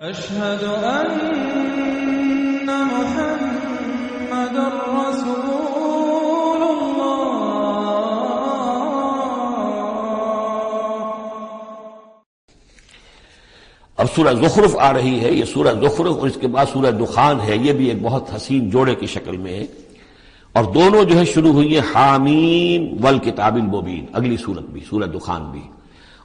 أشهد أن محمد رسول اب سورہ زخرف آ رہی ہے، یہ سورہ زخرف اور اس کے بعد سورہ دخان ہے، یہ بھی ایک بہت حسین جوڑے کی شکل میں ہے، اور دونوں جو ہے شروع ہوئی ہیں حامیم والکتاب المبین، اگلی سورت بھی سورہ دخان بھی،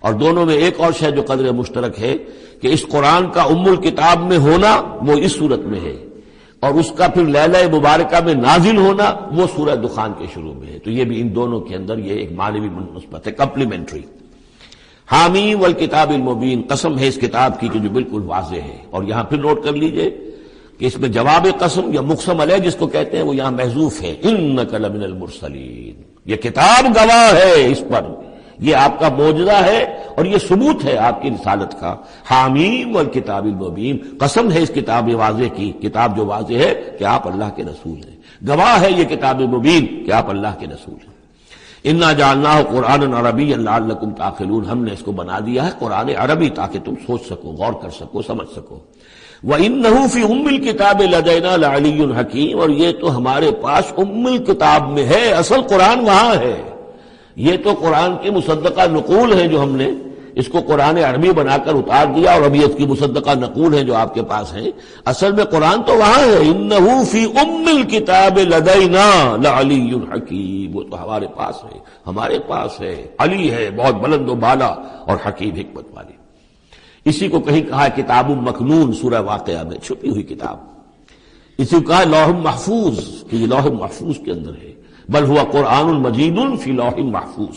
اور دونوں میں ایک اور شے جو قدر مشترک ہے کہ اس قرآن کا ام الکتاب میں ہونا وہ اس سورت میں ہے، اور اس کا پھر لیلہ مبارکہ میں نازل ہونا وہ سورہ دخان کے شروع میں ہے، تو یہ بھی ان دونوں کے اندر یہ ایک معنوی مناسبت ہے، کمپلیمنٹری۔ حامیم والکتاب المبین، قسم ہے اس کتاب کی کہ جو بالکل واضح ہے، اور یہاں پھر نوٹ کر لیجئے کہ اس میں جواب قسم یا مقسم علیہ جس کو کہتے ہیں وہ یہاں محذوف ہے، انک لمن المرسلین، یہ کتاب گواہ ہے اس پر، یہ آپ کا معجزہ ہے اور یہ ثبوت ہے آپ کی رسالت کا۔ حامیم والکتاب المبین، قسم ہے اس کتاب واضح کی، کتاب جو واضح ہے کہ آپ اللہ کے رسول ہیں، گواہ ہے یہ کتاب مبین کہ آپ اللہ کے رسول ہیں۔ انا جعلناہ قرآنا عربیا لعلکم تعقلون، ہم نے اس کو بنا دیا ہے قرآن عربی تاکہ تم سوچ سکو، غور کر سکو، سمجھ سکو۔ وَإِنَّهُ فِي أُمِّ الْكِتَابِ لَدَيْنَا لَعَلِيٌّ حَكِيمٌ، اور یہ تو ہمارے پاس ام الکتاب میں ہے، اصل قرآن وہاں ہے، یہ تو قرآن کی مصدقہ نقول ہے جو ہم نے اس کو قرآن عربی بنا کر اتار دیا، اور ابھی اس کی مصدقہ نقول ہے جو آپ کے پاس ہیں، اصل میں قرآن تو وہاں ہے۔ انہ فی ام الکتاب لدینا لعلی حکیم، وہ تو ہمارے پاس ہے، ہمارے پاس ہے، علی ہے، بہت بلند و بالا اور حکیم حکمت والی۔ اسی کو کہیں کہا کتاب مکنون سورہ واقعہ میں، چھپی ہوئی کتاب، اسی کو کہا لوح محفوظ کہ یہ لوح محفوظ کے اندر ہے، بل ہوا قرآن مجید فی لوح محفوظ۔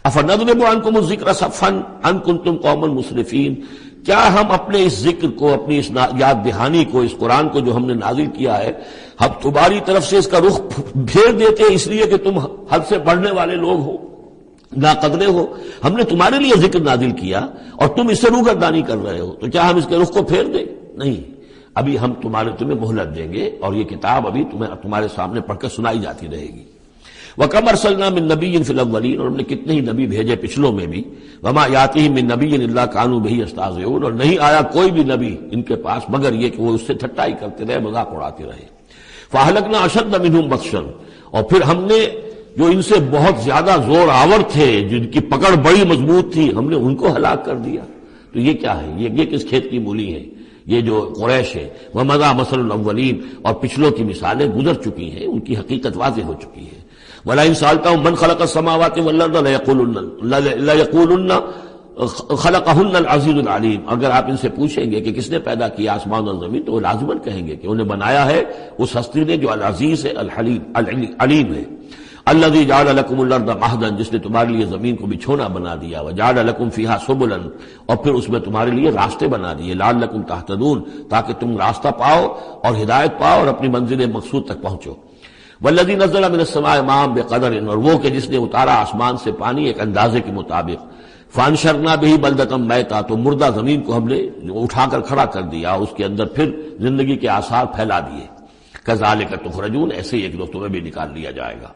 افنضرب عنکم الذکر صفحا ان کنتم قوما مسرفین، کیا ہم اپنے اس ذکر کو، اپنی اس یاد دہانی کو، اس قرآن کو جو ہم نے نازل کیا ہے، ہم تمہاری طرف سے اس کا رخ پھیر دیتے ہیں اس لیے کہ تم حد سے بڑھنے والے لوگ ہو، ناقدرے ہو؟ ہم نے تمہارے لیے ذکر نازل کیا اور تم اس سے روگردانی کر رہے ہو، تو کیا ہم اس کے رخ کو پھیر دیں؟ نہیں، ابھی ہم تمہیں مہلت دیں گے، اور یہ کتاب ابھی تمہارے سامنے پڑھ کر سنائی جاتی رہے گی۔ وَكَمْ أَرْسَلْنَا مِن نَبِيٍّ فِي الْأَوَّلِينَ، اور ہم نے کتنے ہی نبی بھیجے پچھلوں میں بھی، وَمَا يَأْتِيهِم مِّن نَبِيٍّ إِلَّا كَانُوا بِهِ يَسْتَهْزِئُونَ، اور نہیں آیا کوئی بھی نبی ان کے پاس مگر یہ کہ وہ اس سے ٹھٹائی کرتے رہے، مذاق اڑاتے رہے۔ فَأَهْلَكْنَا أَشَدَّ مِنْهُمْ بَطْشًا، اور پھر ہم نے جو ان سے بہت زیادہ زور آور تھے، جن کی پکڑ بڑی مضبوط تھی، ہم نے ان کو ہلاک کر دیا۔ تو یہ کیا ہے؟ یہ کس کھیت کی مولی ہے؟ یہ جو قریش ہے، وَمَضَىٰ مَثَلُ الْأَوَّلِينَ، اور پچھلوں کی مثالیں گزر چکی ہیں، ان کی حقیقت واضح ہو چکی ہے۔ وَلَئِن سَأَلْتَهُم مَّنْ خَلَقَ السَّمَاوَاتِ وَالْأَرْضَ لَيَقُولُنَّ خَلَقَهُنَّ الْعَزِيزُ الْعَلِيمُ، اگر آپ ان سے پوچھیں گے کہ کس نے پیدا کیا آسمان اور زمین، تو وہ لازماً کہیں گے کہ انہیں بنایا ہے اس ہستی نے جو العزیز ہے، الحلیم، علیم ہے۔ الذی جعل لکم الارض مہدا، جس نے تمہارے لیے زمین کو بچھونا بنا دیا، وجعل لکم فیہا سبلا، اور پھر اس میں تمہارے لیے راستے بنا دیے، لعلکم تہتدون، تاکہ تم راستہ پاؤ اور ہدایت پاؤ اور اپنی منزل مقصود تک پہنچو۔ والذی نزل من السماء ماء بقدر، اور وہ کہ جس نے اتارا آسمان سے پانی ایک اندازے کے مطابق، فانشرنا به بلدۃ میتا، تو مردہ زمین کو ہم نے اٹھا کر کھڑا کر دیا، اس کے اندر پھر زندگی کے آثار پھیلا دیے۔ کذالک تخرجون، ایسے ہی ایک روز تمہیں بھی نکال لیا جائے گا۔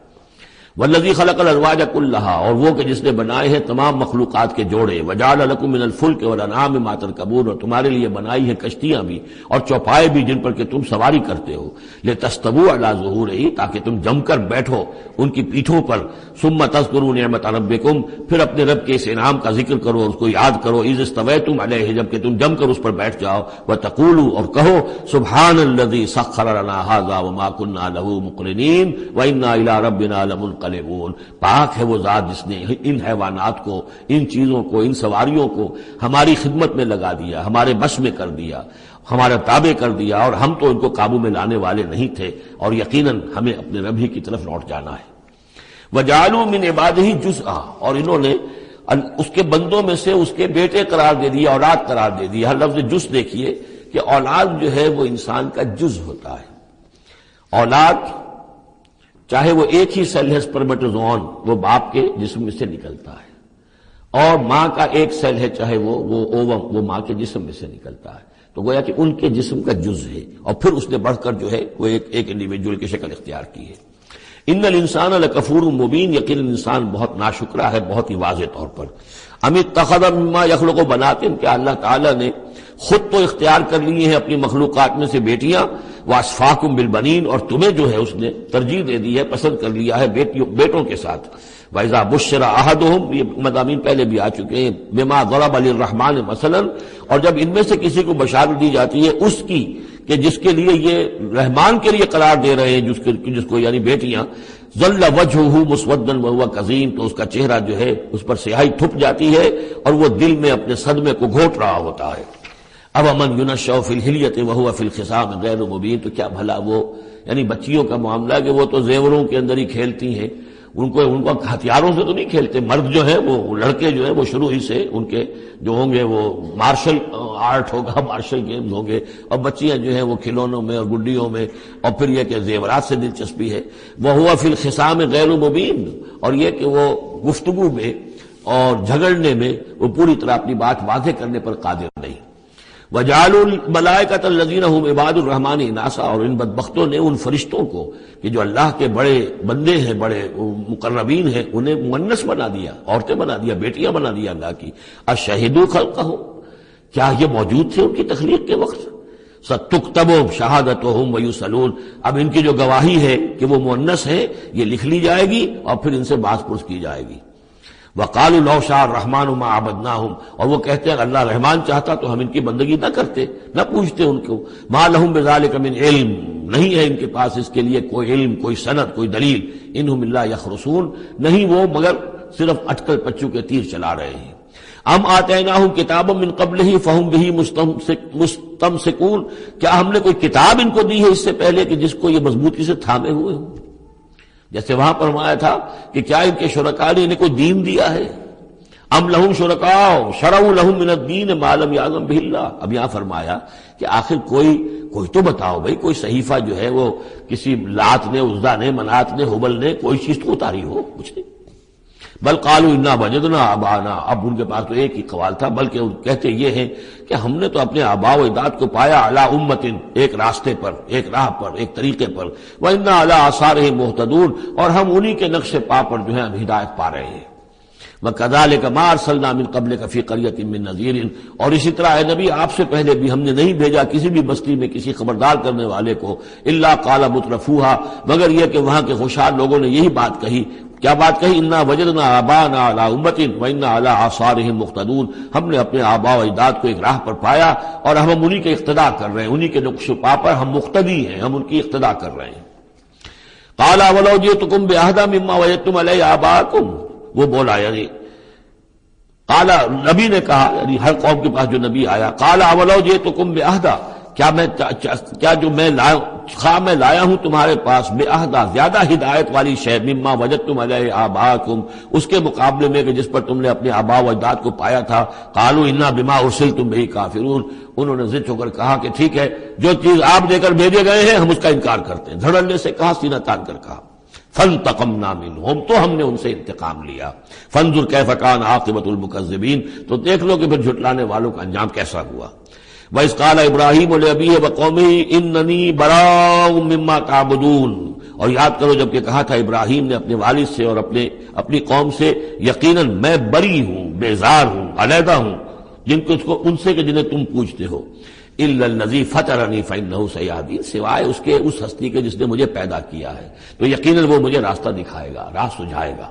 والذی خلق الازواج کلھا، اور وہ کہ جس نے بنائے ہیں تمام مخلوقات کے جوڑے، وجعل لکم من الفلک والانعام ما ترکبون، اور تمہارے لیے بنائی ہیں کشتیاں بھی اور چوپائے بھی جن پر کہ تم سواری کرتے ہو، لتستووا علی ظہورہ، تاکہ تم جم کر بیٹھو ان کی پیٹھوں پر، ثم تذکروا نعمت ربکم، پھر اپنے رب کے اس انعام کا ذکر کرو، اس کو یاد کرو، اذ استویتم علیہ، جب کہ تم جم کر اس پر بیٹھ جاؤ، وتقولوا، اور کہو، سبحان الذی سخر لنا ھذا وما كنا له مقرنین وانا الی ربنا لمنقلبون، پاک ہے وہ ذات جس نے ان حیوانات کو، ان چیزوں کو، ان سواریوں کو ہماری خدمت میں لگا دیا، ہمارے بس میں کر دیا، ہمارے تابع کر دیا، اور ہم تو ان کو قابو میں لانے والے نہیں تھے، اور یقیناً ہمیں اپنے رب ہی کی طرف لوٹ جانا ہے۔ وَجَعَلُوا مِنْ عِبَادِهِ جُزْءًا، اور انہوں نے اس کے بندوں میں سے اس کے بیٹے قرار دے دیا، اولاد قرار دے دیا۔ ہر لفظ جز دیکھیے کہ اولاد جو ہے وہ انسان کا جز ہوتا ہے۔ اولاد چاہے وہ ایک ہی سیل ہے، سپرمیٹوزوئن، وہ باپ کے جسم میں سے نکلتا ہے، اور ماں کا ایک سیل ہے، چاہے وہ اووم، وہ ماں کے جسم میں سے نکلتا ہے، تو گویا کہ ان کے جسم کا جز ہے، اور پھر اس نے بڑھ کر جو ہے وہ ایک انڈیویجول کی شکل اختیار کی ہے۔ ان الانسان لکفور مبین، یقین انسان بہت ناشکرا ہے، بہت ہی واضح طور پر۔ ام اتخذ مما یخلق بنات، کہ اللہ تعالیٰ نے خود تو اختیار کر لیے ہیں اپنی مخلوقات میں سے بیٹیاں، واسفاکم بالبنین، اور تمہیں جو ہے اس نے ترجیح دے دی ہے، پسند کر لیا ہے بیٹوں کے ساتھ۔ وَإِذَا بُشِّرَ أَحَدُهُمْ، یہ مضامین پہلے بھی آ چکے ہیں، بِمَا ضَرَبَ لِلرَّحْمَٰنِ مثلاً، اور جب ان میں سے کسی کو بشارت دی جاتی ہے اس کی کہ جس کے لیے یہ رحمان کے لیے قرار دے رہے ہیں، جس کو یعنی بیٹیاں، ظل وجهه مسودا وهو كظيم، تو اس کا چہرہ جو ہے اس پر سیاہی ٹھپ جاتی ہے اور وہ دل میں اپنے صدمے کو گھوٹ رہا ہوتا ہے۔ اب من ينشأ في الحلیۃ وهو في الخصام غیر مبین، تو کیا بھلا وہ یعنی بچیوں کا معاملہ کہ وہ تو زیوروں کے اندر ہی کھیلتی ہیں، ان کو ہتھیاروں سے تو نہیں کھیلتے، مرد جو ہیں وہ لڑکے جو ہیں وہ شروع ہی سے ان کے جو ہوں گے وہ مارشل آرٹ ہوگا، مارشل گیمز ہوں گے، اور بچیاں جو ہیں وہ کھلونوں میں اور گڈیوں میں، اور پھر یہ کہ زیورات سے دلچسپی ہے۔ وَهُوَ فِي الْخِصَامِ غَيْرُ مُبِينٍ، اور یہ کہ وہ گفتگو میں اور جھگڑنے میں وہ پوری طرح اپنی بات واضح کرنے پر قادر نہیں۔ وَجَعَلُوا الْمَلَائِكَةَ الَّذِينَ هُمْ عِبَادُ الرَّحْمَٰنِ إِنَاثًا، اور ان بدبختوں نے ان فرشتوں کو کہ جو اللہ کے بڑے بندے ہیں، بڑے مقربین ہیں، انہیں مؤنث بنا دیا، عورتیں بنا دیا، بیٹیاں بنا دیا اللہ کی۔ أَشَهِدُوا خَلْقَهُمْ، کیا یہ موجود تھے ان کی تخلیق کے وقت؟ سَتُكْتَبُ شَهَادَتُهُمْ وَيُسْأَلُونَ، اب ان کی جو گواہی ہے کہ وہ مؤنث ہے یہ لکھ لی جائے گی اور پھر ان سے باز پرس کی جائے گی۔ وَقَالُوا لَوْ شَاءَ الرَّحْمَٰنُ مَا عَبَدْنَاهُمْ، اور وہ کہتے ہیں اگر اللہ رحمان چاہتا تو ہم ان کی بندگی نہ کرتے، نہ پوچھتے ان کو۔ مَا لَهُمْ بِذَٰلِكَ مِنْ عِلْم، نہیں ہے ان کے پاس اس کے لیے کوئی علم، کوئی سند، کوئی دلیل۔ اِنْهُمْ إِلَّا يَخْرُصُونَ، نہیں وہ مگر صرف اٹکل پچو کے تیر چلا رہے ہیں۔ ام آتیناہم کتابا من قبلہ فہم بہ مستمسکون، کیا ہم نے کوئی کتاب ان کو دی ہے اس سے پہلے کہ جس کو یہ مضبوطی سے تھامے ہوئے ہوں؟ جیسے وہاں فرمایا تھا کہ کیا ان کے شرکاء نے انہیں کوئی دین دیا ہے؟ ام لہم شرکاء شرعوا لہم من الدین ما لم یعظم بہ اللہ، اب یہاں فرمایا کہ آخر کوئی تو بتاؤ بھائی، کوئی صحیفہ جو ہے وہ کسی لات نے، عزا نے، منات نے، ہبل نے کوئی چیز تو اتاری ہو؟ کچھ نہیں۔ بل قالوا انا وجدنا آباءنا، اب ان کے پاس تو ایک ہی قوال تھا، بلکہ کہتے یہ ہیں کہ ہم نے تو اپنے آباء و اجداد کو پایا علی امت، ایک راستے پر، ایک راہ پر، ایک طریقے پر، وانا علی آثارہم مہتدون، اور ہم انہی کے نقش پا پر جو ہے ہم ہدایت پا رہے ہیں۔ وَكَذَلِكَ مَا أَرْسَلْنَا مِن قَبْلِكَ فِي قَرْيَةٍ مِّن نَذِيرٍ، اور اسی طرح اے نبی آپ سے پہلے بھی ہم نے نہیں بھیجا کسی بھی بستی میں کسی خبردار کرنے والے کو، إِلَّا قَالَ مُتْرَفُوهَا، مگر یہ کہ وہاں کے خوشحال لوگوں نے یہی بات کہی۔ کیا بات کہی؟ انا وجدنا آباءنا علی امۃ وانا علی آثارہم مقتدون، ہم نے اپنے آباء و اجداد کو ایک راہ پر پایا اور ہم انہی کے اقتدا کر رہے ہیں، انہی کے نقش پا پر ہم مقتدی ہیں، ہم ان کی اقتدا کر رہے ہیں۔ قال ولو جئتکم بأہدی مما وجدتم علیہ آباءکم، وہ بولا یعنی قال نبی نے کہا، یعنی ہر قوم کے پاس جو نبی آیا، قال ولو جئتکم بأہدی، کیا جو میں لایا ہوں تمہارے پاس بأہدی، زیادہ ہدایت والی شے، مما وجدتم علیہ آباءکم، اس کے مقابلے میں کہ جس پر تم نے اپنے آباء و اجداد کو پایا تھا۔ قالوا انا بما ارسلتم بہ کافرون، انہوں نے ضد ہو کر کہا کہ ٹھیک ہے جو چیز آپ دے کر بھیجے گئے ہیں ہم اس کا انکار کرتے ہیں۔ دھڑلے سے کہا، سینہ تان کر کہا۔ فانتقمنا منہم، تو ہم نے ان سے انتقام لیا۔ فانظر کیف کان عاقبۃ المکذبین، تو دیکھ لو کہ پھر جھٹلانے والوں کا انجام کیسا ہوا۔ وَإِذْ قَالَ إِبْرَاهِيمُ لِأَبِيهِ وَقَوْمِهِ إِنَّنِي بَرَاءٌ مِّمَّا تَعْبُدُونَ، اور یاد کرو جب کہ کہا تھا ابراہیم نے اپنے والد سے اور اپنی قوم سے، یقیناً میں بری ہوں، بیزار ہوں، علیحدہ ہوں ان سے کہ جنہیں تم پوجتے ہو۔ إِلَّا الَّذِي فَطَرَنِي فَإِنَّهُ سَيَهْدِينِ، سوائے اس کے اس ہستی کے جس نے مجھے پیدا کیا ہے تو یقیناً وہ مجھے راستہ دکھائے گا، راہ سجھائے گا۔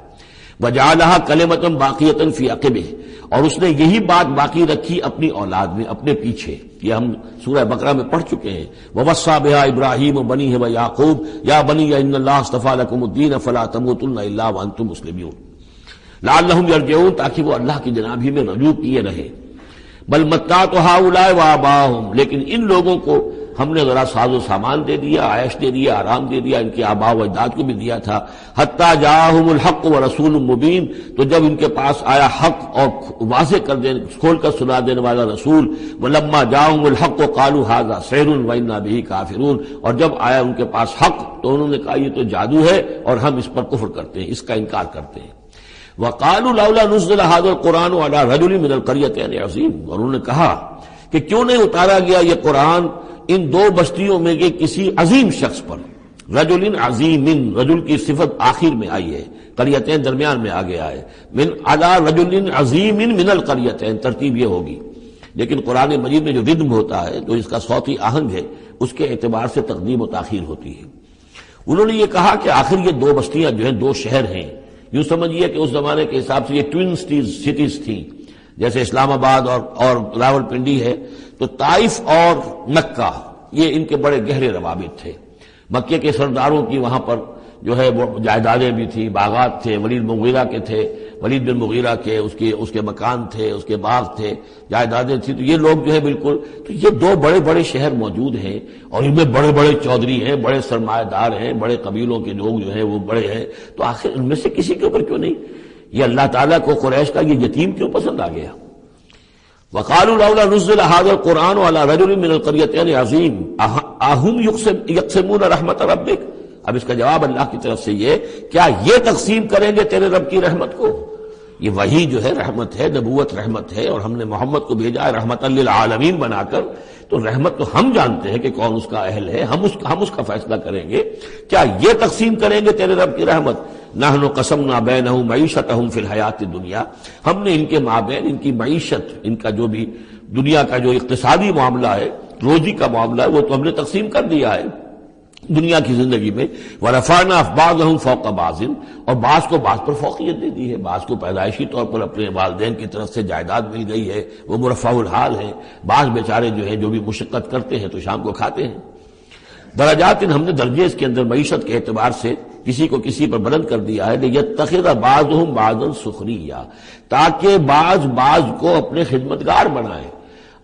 وَجَعَلَهَا كَلِمَةً بَاقِيَةً فِي عَقِبِهِ، اور اس نے یہی بات باقی رکھی اپنی اولاد میں، اپنے پیچھے۔ یہ ہم سورہ بقرہ میں پڑھ چکے ہیں۔ وَوَصَّىٰ بِهَا إِبْرَاهِيمُ بَنِيهِ وَيَعْقُوبُ يَا بَنِيَّ إِنَّ اللَّهَ اصْطَفَىٰ لَكُمُ الدِّينَ فَلَا تَمُوتُنَّ إِلَّا وَأَنتُم مُّسْلِمُونَ لَعَلَّهُمْ يَرْجِعُونَ، تاکہ وہ اللہ کی جناب ہی میں رجوع کیے رہیں۔ بل متعت هؤلاء وآباءهم، لیکن ان لوگوں کو ہم نے ذرا ساز و سامان دے دیا، عائش دے دیا، آرام دے دیا، ان کے آباء و اجداد کو بھی دیا تھا۔ حتی جاءہم الحق ورسول مبین، تو جب ان کے پاس آیا حق اور واضح کھول کر سنا دینے والا رسول، ولما جاءہم الحق قالوا ھذا سحر وإنا بہ کافرون، اور جب آیا ان کے پاس حق تو انہوں نے کہا یہ تو جادو ہے اور ہم اس پر کفر کرتے ہیں، اس کا انکار کرتے ہیں۔ وقالوا لولا نزل هذا القرآن على رجل من القريتين عظيم، اور انہوں نے کہا کہ کیوں نہیں اتارا گیا یہ قرآن ان دو بستیوں میں کے کسی عظیم شخص پر۔ رجل عظیم، رجل کی صفت آخر میں آئی ہے، قریتین درمیان میں آگے آئے، من علی رجل عظیم من القریتین، ترتیب یہ ہوگی لیکن قرآن مجید میں جو ردم ہوتا ہے، جو اس کا صوتی آہنگ ہے، اس کے اعتبار سے تقدیم و تاخیر ہوتی ہے۔ انہوں نے یہ کہا کہ آخر یہ دو بستیاں جو ہیں، دو شہر ہیں، یوں سمجھیے کہ اس زمانے کے حساب سے یہ ٹوین سٹیز تھیں، جیسے اسلام آباد اور راول پنڈی ہے، تو طائف اور مکہ یہ ان کے بڑے گہرے روابط تھے۔ مکے کے سرداروں کی وہاں پر جو ہے وہ جائیدادیں بھی تھیں، باغات تھے، ولید مغیرہ کے تھے، ولید بن مغیرہ کے اس کے مکان تھے، اس کے باغ تھے، جائیدادیں تھیں، تو یہ لوگ جو ہے بالکل، تو یہ دو بڑے بڑے شہر موجود ہیں اور ان میں بڑے بڑے چودھری ہیں، بڑے سرمایہ دار ہیں، بڑے قبیلوں کے لوگ جو ہیں وہ بڑے ہیں، تو آخر ان میں سے کسی کے اوپر کیوں نہیں؟ یہ اللہ تعالیٰ کو قریش کا یہ یتیم کیوں پسند آ گیا؟ وقالوا لولا نزل هذا القرآن على رجل من القريتين عظيم اهم يقسمون رحمت ربك۔ اب اس کا جواب اللہ کی طرف سے یہ، کیا یہ تقسیم کریں گے تیرے رب کی رحمت کو؟ یہ وہی جو ہے رحمت ہے، نبوت رحمت ہے، اور ہم نے محمد کو بھیجا ہے رحمت للعالمین بنا کر، تو رحمت تو ہم جانتے ہیں کہ کون اس کا اہل ہے، ہم اس کا فیصلہ کریں گے۔ کیا یہ تقسیم کریں گے تیرے رب کی رحمت؟ نحن قسمنا بینہم معیشتہم فی الحیات الدنیا، ہم نے ان کے مابین ان کی معیشت، ان کا جو بھی دنیا کا جو اقتصادی معاملہ ہے، روزی کا معاملہ ہے، وہ تو ہم نے تقسیم کر دیا ہے دنیا کی زندگی میں۔ ورفعنا بعضهم فوق بعض، اور بعض کو بعض پر فوقیت دے دی ہے، بعض کو پیدائشی طور پر اپنے والدین کی طرف سے جائیداد مل گئی ہے، وہ مرفع الحال ہیں، بعض بیچارے جو ہیں جو بھی مشقت کرتے ہیں تو شام کو کھاتے ہیں۔ درجات، ہم نے درجے اس کے اندر معیشت کے اعتبار سے کسی کو کسی پر بلند کر دیا ہے، لیتخذ بعضهم بعضا سخریا، تاکہ بعض کو اپنے خدمتگار بنائے۔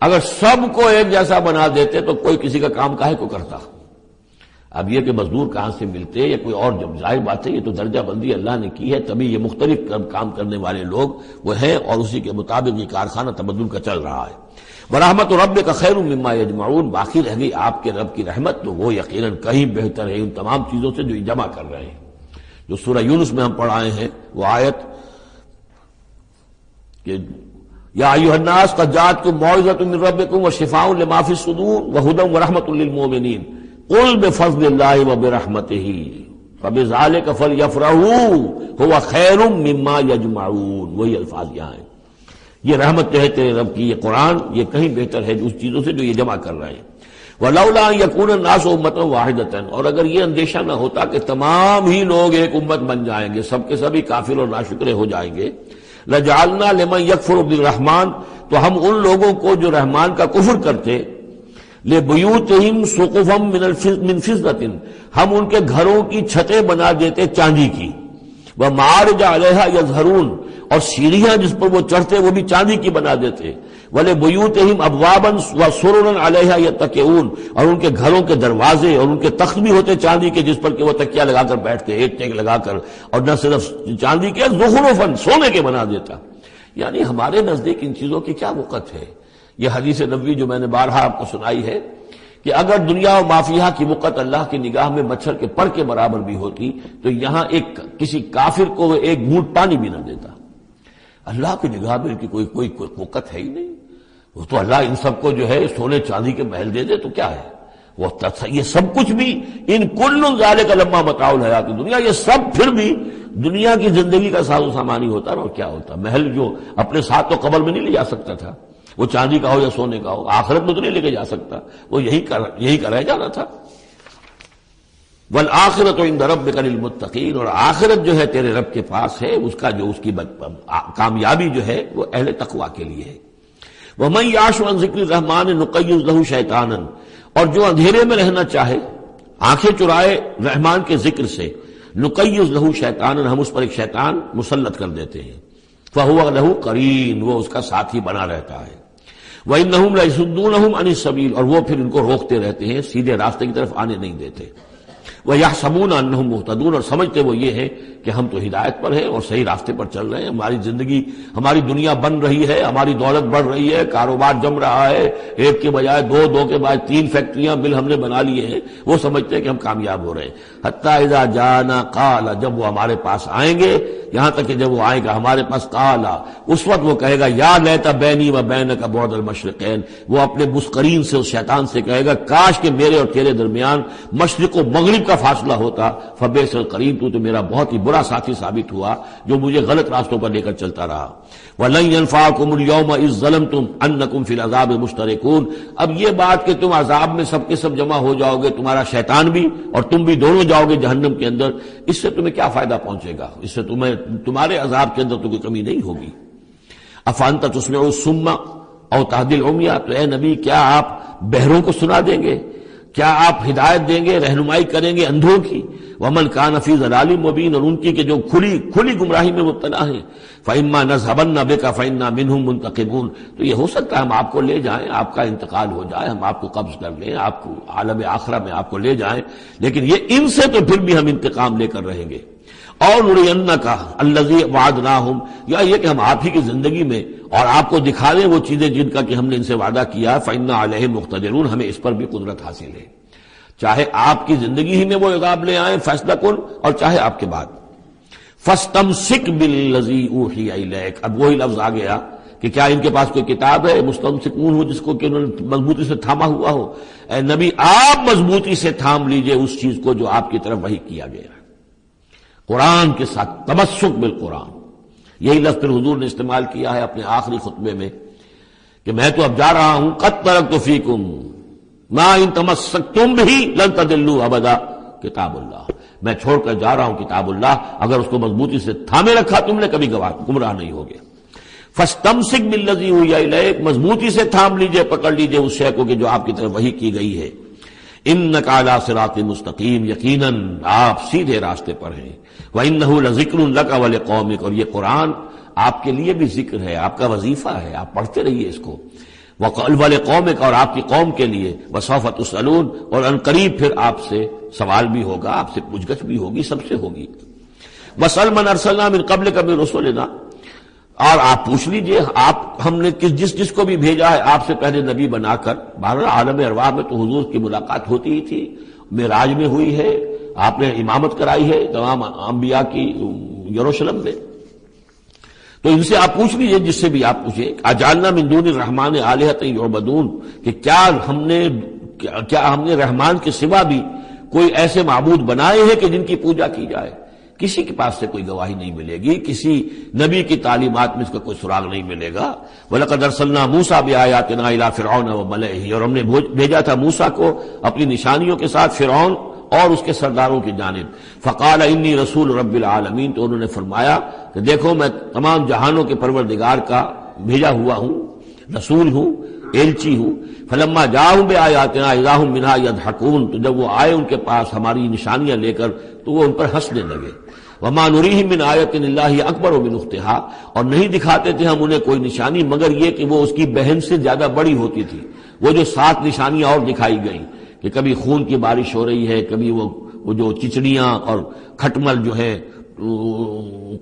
اگر سب کو ایک جیسا بنا دیتے تو کوئی کسی کا کام کاہے کو کرتا؟ اب یہ کہ مزدور کہاں سے ملتے یا کوئی اور، جب ظاہر بات ہے یہ تو درجہ بندی اللہ نے کی ہے، تبھی یہ مختلف کام کرنے والے لوگ وہ ہیں، اور اسی کے مطابق یہ کارخانہ تبدل کا چل رہا ہے۔ ورحمت ربک خیر مما یجمعون، باقی رہ گئی آپ کے رب کی رحمت، تو وہ یقیناً کہیں بہتر ہے ان تمام چیزوں سے جو یہ جمع کر رہے ہیں۔ جو سورہ یونس میں ہم پڑھائے ہیں وہ آیت کہ یا ایھا الناس قد جاءتکم موعظۃ من ربکم وشفاء لما فی الصدور وہدی ورحمۃ للمؤمنین قل بفضل اللہ وبرحمتہ فبذلک فلیفرحوا ھو خیر مما یجمعون، وہی الفاظ یہاں ہیں۔ یہ رحمت جو ہے تیرے رب کی، یہ قرآن، یہ کہیں بہتر ہے اس چیزوں سے جو یہ جمع کر رہے ہیں۔ وَلَوْلَا أَن يَكُونَ النَّاسُ أُمَّةً وَاحِدَةً، اور اگر یہ اندیشہ نہ ہوتا کہ تمام ہی لوگ ایک امت بن جائیں گے، سب کے سبھی کافر اور ناشکرے ہو جائیں گے، لَجَعَلْنَا لِمَن يَكْفُرُ بِالرَّحْمَٰنِ، تو ہم ان لوگوں کو جو رحمان کا کفر کرتے، لِبُيُوتِهِمْ سُقُفًا مِّن فِضَّةٍ، ہم ان کے گھروں کی چھتیں بنا دیتے چاندی کی، وَمَعَارِجَ عَلَيْهَا يَظْهَرُونَ، اور سیڑھیاں جس پر وہ چڑھتے وہ بھی چاندی کی بنا دیتے، وَلِبُيُوتِهِمْ أَبْوَابًا وَسُرُرًا عَلَيْهَا يَتَّكِئُونَ، اور ان کے گھروں کے دروازے اور ان کے تخت بھی ہوتے چاندی کے جس پر کہ وہ تکیہ لگا کر بیٹھتے، ایک ٹیک لگا کر، اور نہ صرف چاندی کے، زخرفاً، سونے کے بنا دیتا۔ یعنی ہمارے نزدیک ان چیزوں کی کیا وقت ہے؟ یہ حدیث نبوی جو میں نے بارہا آپ کو سنائی ہے کہ اگر دنیا و مافیہ کی وقت اللہ کی نگاہ میں مچھر کے پر کے برابر بھی ہوتی تو یہاں کسی کافر کو وہ ایک گھونٹ پانی بھی نہ دیتا۔ اللہ کی نگاہ میں کی کوئی وقت ہے ہی نہیں، وہ تو اللہ ان سب کو جو ہے سونے چاندی کے محل دے دے تو کیا ہے، وہ یہ سب کچھ بھی ان کل ذالک لما متاع الحیات الدنیا، یہ سب پھر بھی دنیا کی زندگی کا ساز و سامان ہی ہوتا اور کیا ہوتا۔ محل جو اپنے ساتھ تو قبر میں نہیں لے جا سکتا تھا، وہ چاندی کا ہو یا سونے کا ہو، آخرت میں تو نہیں لے کے جا سکتا، وہ یہی کا رہ جانا تھا۔ والآخرۃ عند ربک للمتقین، اور آخرت جو ہے تیرے رب کے پاس ہے، اس کی کامیابی جو ہے وہ اہل تقوی کے لیے ہے۔ ومن یعش عن ذکر الرحمن نقیض له شیطانا، اور جو اندھیرے میں رہنا چاہے، آنکھیں چرائے رحمان کے ذکر سے، نقیض له شیطانا، ہم اس پر ایک شیطان مسلط کر دیتے ہیں، فہو له قرین، وہ اس کا ساتھی بنا رہتا ہے، وانہم لیصدونہم عن السبیل، اور وہ پھر ان کو روکتے رہتے ہیں، سیدھے راستے کی طرف آنے نہیں دیتے، وَيَحْسَبُونَ أَنَّهُمْ مُهْتَدُونَ، اور سمجھتے وہ یہ ہے کہ ہم تو ہدایت پر ہیں اور صحیح راستے پر چل رہے ہیں، ہماری زندگی، ہماری دنیا بن رہی ہے، ہماری دولت بڑھ رہی ہے، کاروبار جم رہا ہے، ایک کے بجائے دو کے بعد 3 فیکٹریاں مل ہم نے بنا لیے ہیں، وہ سمجھتے ہیں کہ ہم کامیاب ہو رہے ہیں۔ حتیٰ اذا جانا قال، جب وہ ہمارے پاس آئیں گے، یہاں تک کہ جب وہ آئے گا ہمارے پاس، قال، اس وقت وہ کہے گا یا لیت بینی و بینک بعد المشرقین، وہ اپنے مسقرین سے، اس شیطان سے کہے گا کاش کہ میرے اور تیرے درمیان مشرق و مغرب کا فاصلہ ہوتا فبئس القرین، تو میرا بہت ہی برا ساتھی ثابت ہوا جو مجھے غلط راستوں پر لے کر چلتا رہا۔ وَلَن يَنفَعَكُمُ الْيَوْمَ إِذ ظَّلَمْتُمْ أَنَّكُمْ فِي الْعَذَابِ مُشْتَرِكُونَ۔ اب یہ بات کہ تم عذاب میں سب کے سب جمع ہو جاؤ گے، تمہارا شیطان بھی اور تم بھی دونوں جاؤ گے جہنم کے اندر، اس سے تمہیں کیا فائدہ پہنچے گا؟ اس سے تمہارے عذاب کے اندر تو کوئی کمی نہیں ہوگی۔ أَفَأَنْتَ تُسْمِعُ الصُّمَّ أَوْ تَهْدِي الْعُمْيَ، تو اے نبی کیا آپ بہروں کو سنا دیں گے؟ کیا آپ ہدایت دیں گے، رہنمائی کریں گے اندھوں کی؟ وَمَنْ كَانَ فِي ضَلَالٍ مُبِينٍ، اور ان کی کہ جو کھلی گمراہی میں مبتلا ہیں۔ فَإِمَّا نَذْهَبَنَّ بِكَ فَإِنَّا مِنْهُمْ مُنْتَقِمُونَ، تو یہ ہو سکتا ہے ہم آپ کو لے جائیں، آپ کا انتقال ہو جائے، ہم آپ کو قبض کر لیں، آپ کو عالم آخرہ میں آپ کو لے جائیں، لیکن یہ ان سے تو پھر بھی ہم انتقام لے کر رہیں گے۔ اور نُرِيَنَّكَ الَّذِي وَعَدْنَاهُمْ، یا یہ کہ ہم آپ ہی کی زندگی میں اور آپ کو دکھا دیں وہ چیزیں جن کا کہ ہم نے ان سے وعدہ کیا، فَإِنَّا عَلَيْهِمْ مُقْتَدِرُونَ، ہمیں اس پر بھی قدرت حاصل ہے، چاہے آپ کی زندگی ہی میں وہ عذاب لے آئیں فیصلہ کن، اور چاہے آپ کے بعد۔ فَاسْتَمْسِكْ بِالَّذِي أُوحِيَ إِلَيْكَ، اب وہی لفظ آ گیا کہ کیا ان کے پاس کوئی کتاب ہے مستمسکون ہو جس کو کہ انہوں نے مضبوطی سے تھاما ہوا ہو؟ اے نبی آپ مضبوطی سے تھام لیجئے اس چیز کو جو آپ کی طرف وحی کیا گیا ہے، قرآن کے ساتھ تمسک بالقرآن۔ یہی لفظ پھر حضور نے استعمال کیا ہے اپنے آخری خطبے میں کہ میں تو اب جا رہا ہوں، قد ترکت فیکم ما ان تمسکتم بہ لن تضلوا ابدا، کتاب اللہ، میں چھوڑ کر جا رہا ہوں کتاب اللہ، اگر اس کو مضبوطی سے تھامے رکھا تم نے کبھی گمراہ نہیں ہوگے۔ فاستمسک بالذی اوحی الیک، مضبوطی سے تھام لیجئے، پکڑ لیجئے اس شے کو کہ جو آپ کی طرف وحی کی گئی ہے۔ انک علی صراط مستقیم، یقیناً آپ سیدھے راستے پر ہیں۔ وانہ لذکر لک ولقومک، اور یہ قرآن آپ کے لیے بھی ذکر ہے، آپ کا وظیفہ ہے، آپ پڑھتے رہیے اس کو۔ ولقومک، اور آپ کی قوم کے لیے۔ وسوف تسألون، اور ان قریب پھر آپ سے سوال بھی ہوگا، آپ سے پوچھ گچھ بھی ہوگی، سب سے ہوگی۔ واسأل من ارسلنا من قبلک من رسلنا، اور آپ پوچھ لیجئے آپ ہم نے جس کو بھی بھیجا ہے آپ سے پہلے نبی بنا کر۔ بہرحال عالم ارواح میں تو حضور کی ملاقات ہوتی ہی تھی، معراج میں ہوئی ہے، آپ نے امامت کرائی ہے تمام انبیاء کی یروشلم میں، تو ان سے آپ پوچھ لیجئے جس سے بھی آپ پوچھیں۔ اجعلنا من دون الرحمن آلہۃ یعبدون، کہ کیا ہم نے رحمان کے سوا بھی کوئی ایسے معبود بنائے ہیں کہ جن کی پوجا کی جائے؟ کسی کے پاس سے کوئی گواہی نہیں ملے گی، کسی نبی کی تعلیمات میں اس کا کوئی سراغ نہیں ملے گا۔ وَلَقَدْ أَرْسَلْنَا مُوسَىٰ بِآيَاتِنَا إِلَىٰ فِرْعَوْنَ وَمَلَئِهِ، اور ہم نے بھیجا تھا موسیٰ کو اپنی نشانیوں کے ساتھ فرعون اور اس کے سرداروں کی جانب۔ فَقَالَ إِنِّي رَسُولُ رَبِّ الْعَالَمِينَ، تو انہوں نے فرمایا کہ دیکھو میں تمام جہانوں کے پروردگار کا بھیجا ہوا ہوں، رسول ہوں، ایلچی ہوں۔ فلما جاءہم بآیاتنا اذا ہم منہا یضحکون، تو جب وہ آئے ان کے پاس ہماری نشانیاں لے کر تو وہ ان پر ہنسنے لگے۔ وما نریہم من آیۃ الا ہی اکبر من اختہا، اور نہیں دکھاتے تھے ہم انہیں کوئی نشانی مگر یہ کہ وہ اس کی بہن سے زیادہ بڑی ہوتی تھی۔ وہ جو 7 نشانیاں اور دکھائی گئیں کہ کبھی خون کی بارش ہو رہی ہے، کبھی وہ جو چچڑیاں اور کھٹمل جو ہے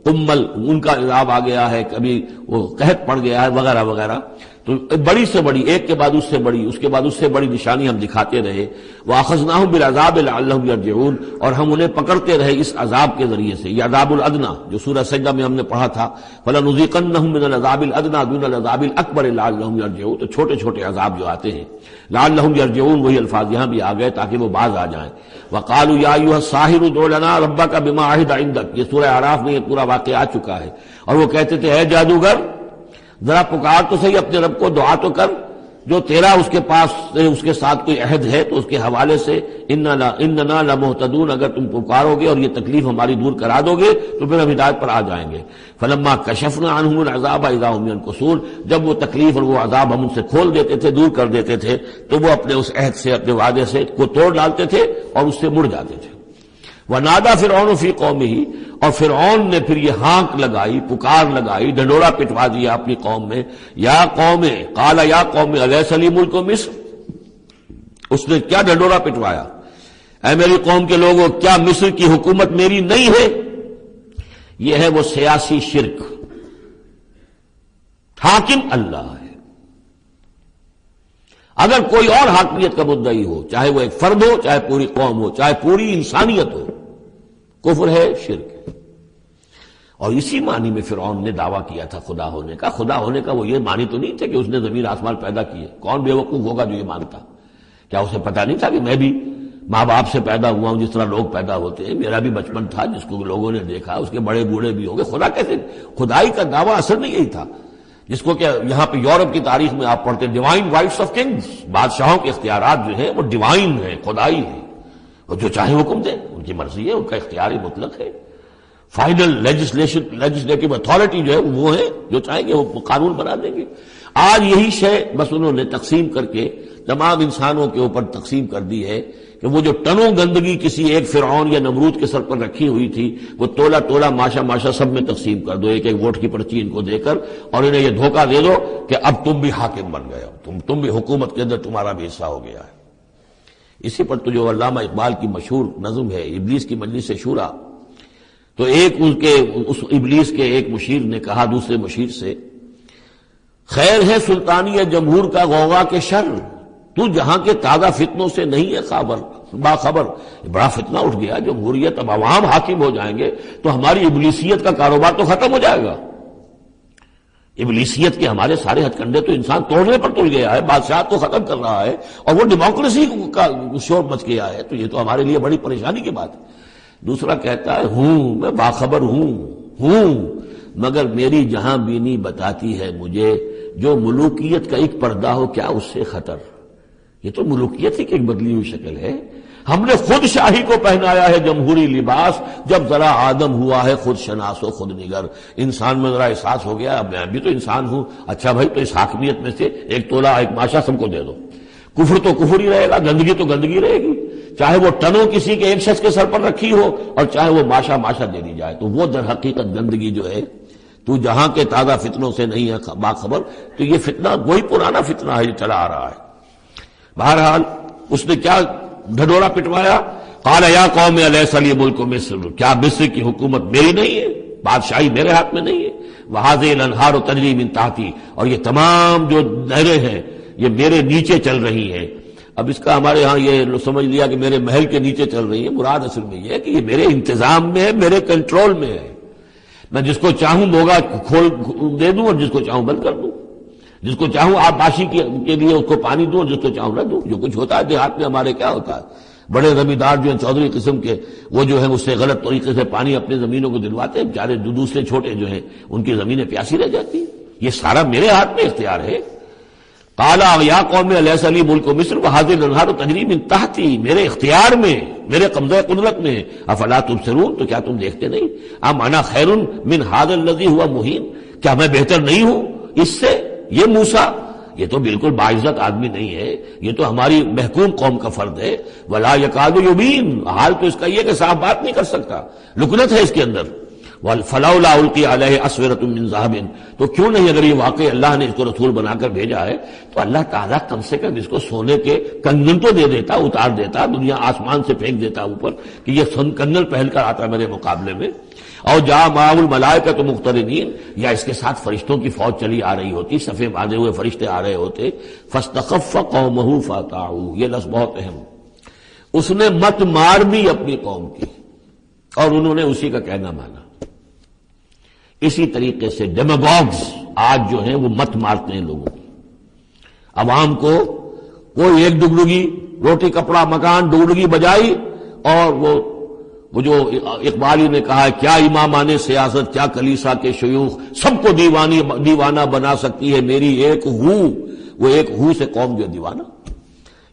قمل ان کا عذاب آ گیا ہے، کبھی وہ قحط پڑ گیا ہے وغیرہ وغیرہ، تو بڑی سے بڑی ایک کے بعد اس سے بڑی، اس کے بعد اس سے بڑی نشانی ہم دکھاتے رہے۔ وَأَخَذْنَاهُمْ بِالْعَذَابِ لَعَلَّهُمْ يَرْجِعُونَ، اور ہم انہیں پکڑتے رہے اس عذاب کے ذریعے سے، یہ عذاب الادنیٰ جو سورہ سجدہ میں ہم نے پڑھا تھا، فَلَنُذِيقَنَّهُم مِّنَ الْعَذَابِ الْأَدْنَىٰ دُونَ الْعَذَابِ الْأَكْبَرِ لَعَلَّهُمْ يَرْجِعُونَ، تو چھوٹے چھوٹے عذاب جو آتے ہیں لَعَلَّهُمْ يَرْجِعُونَ، وہی الفاظ یہاں بھی آ گئے تاکہ وہ باز آ جائیں۔ وَقَالُوا يَا أَيُّهَا السَّاحِرُ ادْعُ لَنَا رَبَّكَ بِمَا عَهِدَ عِندَكَ، یہ سورہ اعراف میں یہ پورا واقعہ آ چکا ہے، اور وہ کہتے تھے اے جادوگر ذرا پکار تو صحیح اپنے رب کو، دعا تو کر جو تیرا اس کے پاس اس کے ساتھ کوئی عہد ہے تو اس کے حوالے سے اننا لمہتدون، اگر تم پکارو گے اور یہ تکلیف ہماری دور کرا دو گے تو پھر ہم ہدایت پر آ جائیں گے۔ فلما کشفنا عنہم العذاب اذا هم ينكثون، جب وہ تکلیف اور وہ عذاب ہم ان سے کھول دیتے تھے، دور کر دیتے تھے، تو وہ اپنے اس عہد سے، اپنے وعدے سے کو توڑ ڈالتے تھے اور اس سے مڑ جاتے تھے۔ وَنَادَىٰ فِرْعَوْنُ فِي قَوْمِهِ، اور فرعون نے پھر یہ ہانک لگائی، پکار لگائی، ڈنڈورا پٹوا دیا اپنی قوم میں، یا قوم قال یا قوم الیس لی ملک مصر، اس نے کیا ڈنڈورا پٹوایا، اے میری قوم کے لوگوں کیا مصر کی حکومت میری نہیں ہے؟ یہ ہے وہ سیاسی شرک، حاکم اللہ ہے۔ اگر کوئی اور حاکمیت کا مدعی ہو، چاہے وہ ایک فرد ہو، چاہے پوری قوم ہو، چاہے پوری انسانیت ہو، کفر ہے، شرک ہے۔ اور اسی معنی میں فرعون نے دعویٰ کیا تھا خدا ہونے کا۔ خدا ہونے کا وہ یہ معنی تو نہیں تھا کہ اس نے زمین آسمان پیدا کیے، کون بے وقوف ہوگا جو یہ مانتا؟ کیا اسے پتہ نہیں تھا کہ میں بھی ماں باپ سے پیدا ہوا ہوں جس طرح لوگ پیدا ہوتے ہیں، میرا بھی بچپن تھا جس کو لوگوں نے دیکھا، اس کے بڑے بوڑھے بھی ہوں گے، خدا کیسے؟ خدائی کا دعویٰ اصل میں یہی تھا جس کو کہ یہاں پہ یورپ کی تاریخ میں آپ پڑھتے ہیں ڈیوائن رائٹس آف کنگز، بادشاہوں کے اختیارات جو ہیں وہ ڈیوائن ہیں، خدائی ہیں، وہ جو چاہے حکم دیں، ان کی مرضی ہے، ان کا اختیاری مطلق ہے، فائنل لیجسلیٹو اتھارٹی جو ہے وہ ہے، جو چاہیں گے وہ قانون بنا دیں گے۔ آج یہی شے بس انہوں نے تقسیم کر کے تمام انسانوں کے اوپر تقسیم کر دی ہے کہ وہ جو ٹنوں گندگی کسی ایک فرعون یا نمرود کے سر پر رکھی ہوئی تھی وہ تولا تولا ماشا ماشا سب میں تقسیم کر دو، ایک ایک ووٹ کی پرچی ان کو دے کر، اور انہیں یہ دھوکہ دے دو کہ اب تم بھی حاکم بن گئے ہو، تم بھی حکومت کے اندر تمہارا بھی حصہ ہو گیا ہے۔ اسی پر تو جو علامہ اقبال کی مشہور نظم ہے ابلیس کی مجلس شورا، تو ایک اس ابلیس کے ایک مشیر نے کہا دوسرے مشیر سے، خیر ہے سلطانیت جمہور کا غوغا کے شر، تو جہاں کے تازہ فتنوں سے نہیں ہے باخبر۔ بڑا فتنہ اٹھ گیا، جمہوریت، اب عوام حاکم ہو جائیں گے تو ہماری ابلیسیت کا کاروبار تو ختم ہو جائے گا۔ ابلیسیت کے ہمارے سارے ہتھ کنڈے تو انسان توڑنے پر تل گیا ہے، بادشاہت کو ختم کر رہا ہے، اور وہ ڈیموکریسی کا شور مچ گیا ہے، تو یہ تو ہمارے لیے بڑی پریشانی کی بات ہے۔ دوسرا کہتا ہے میں باخبر ہوں، مگر میری جہاں بینی بتاتی ہے مجھے جو ملوکیت کا ایک پردہ ہو کیا اس سے خطر۔ یہ تو ملوکیت ہی کی ایک بدلی ہوئی شکل ہے، ہم نے خود شاہی کو پہنایا ہے جمہوری لباس، جب ذرا آدم ہوا ہے خود شناس و خود نگر، انسان میں ذرا احساس ہو گیا اب میں بھی تو انسان ہوں، اچھا بھائی تو اس حاکمیت میں سے ایک تولا ایک ماشا سب کو دے دو، کفر تو کفر ہی رہے گا، گندگی تو گندگی رہے گی، چاہے وہ ٹنوں کسی کے ایک شخص کے سر پر رکھی ہو اور چاہے وہ ماشا ماشا دے دی جائے، تو وہ در حقیقت گندگی جو ہے تو جہاں کے تازہ فتنوں سے نہیں ہے باخبر، تو یہ فتنہ وہی پرانا فتنہ ہے جو چلا آ رہا ہے۔ بہرحال اس نے کیا ڈھڈورا پٹوایا، قال یا قوم الیس لی ملک مصر، کیا مصر کی حکومت میری نہیں ہے، بادشاہی میرے ہاتھ میں نہیں ہے، وہذہ الانہار تجری من تحتی، اور یہ تمام جو نہریں ہیں یہ میرے نیچے چل رہی ہیں۔ اب اس کا ہمارے ہاں یہ سمجھ لیا کہ میرے محل کے نیچے چل رہی ہے، مراد اصل میں یہ ہے کہ یہ میرے انتظام میں ہے، میرے کنٹرول میں ہے، میں جس کو چاہوں موگا کھول دے دوں اور جس کو چاہوں بند کر دوں، جس کو چاہوں آبپاشی کے لیے اس کو پانی دوں اور جس کو چاہوں نہ دوں۔ جو کچھ ہوتا ہے دیہات میں ہمارے کیا ہوتا ہے، بڑے زمیندار جو ہیں چودھری قسم کے، وہ جو ہیں اس سے غلط طریقے سے پانی اپنے زمینوں کو دلواتے ہیں، بیچارے دوسرے چھوٹے جو ہیں ان کی زمینیں پیاسی رہ جاتی ہیں۔ یہ سارا میرے ہاتھ میں اختیار ہے۔ قال یا قوم الیس لی ملک مصر وہذہ الانہار تجری من تحتی، میرے اختیار میں، میرے قبضہ قدرت میں، افلا تبصرون، تو کیا تم دیکھتے نہیں، ام انا خیر من ھذا الذی ھو مہین، کیا میں بہتر نہیں ہوں اس سے؟ یہ موسیٰ یہ تو بالکل باعزت آدمی نہیں ہے، یہ تو ہماری محکوم قوم کا فرد ہے، ولا یکاد یبین، حال تو اس کا یہ کہ صاف بات نہیں کر سکتا، لکنت ہے اس کے اندر، فلولا القی علیہ اسورۃ من ذہب، تو کیوں نہیں اگر یہ واقعی اللہ نے اس کو رسول بنا کر بھیجا ہے تو اللہ تعالیٰ کم سے کم اس کو سونے کے کنگن تو دے دیتا، اتار دیتا، دنیا آسمان سے پھینک دیتا اوپر کہ یہ کنگن پہن کر آتا میرے مقابلے میں، اور جا معہ الملائکۃ مقترنین، یا اس کے ساتھ فرشتوں کی فوج چلی آ رہی ہوتی، صفے باندھے ہوئے فرشتے آ رہے ہوتے، فاستخف قومہ فاطاعوہ، یہ لفظ بہت اہم، اس نے مت مار دی اپنی قوم کی اور انہوں نے اسی کا کہنا مانا۔ اسی طریقے سے ڈیماگوگز آج جو ہیں وہ مت مارتے ہیں لوگوں کی، عوام کو کوئی ایک ڈگڈگی، روٹی کپڑا مکان ڈگڈگی بجائی، اور وہ جو اقبالی نے کہا ہے کیا امامان سیاست، کیا کلیسا کے شیوخ، سب کو دیوانہ بنا سکتی ہے میری ایک ہو، وہ ایک ہو سے قوم جو دیوانہ۔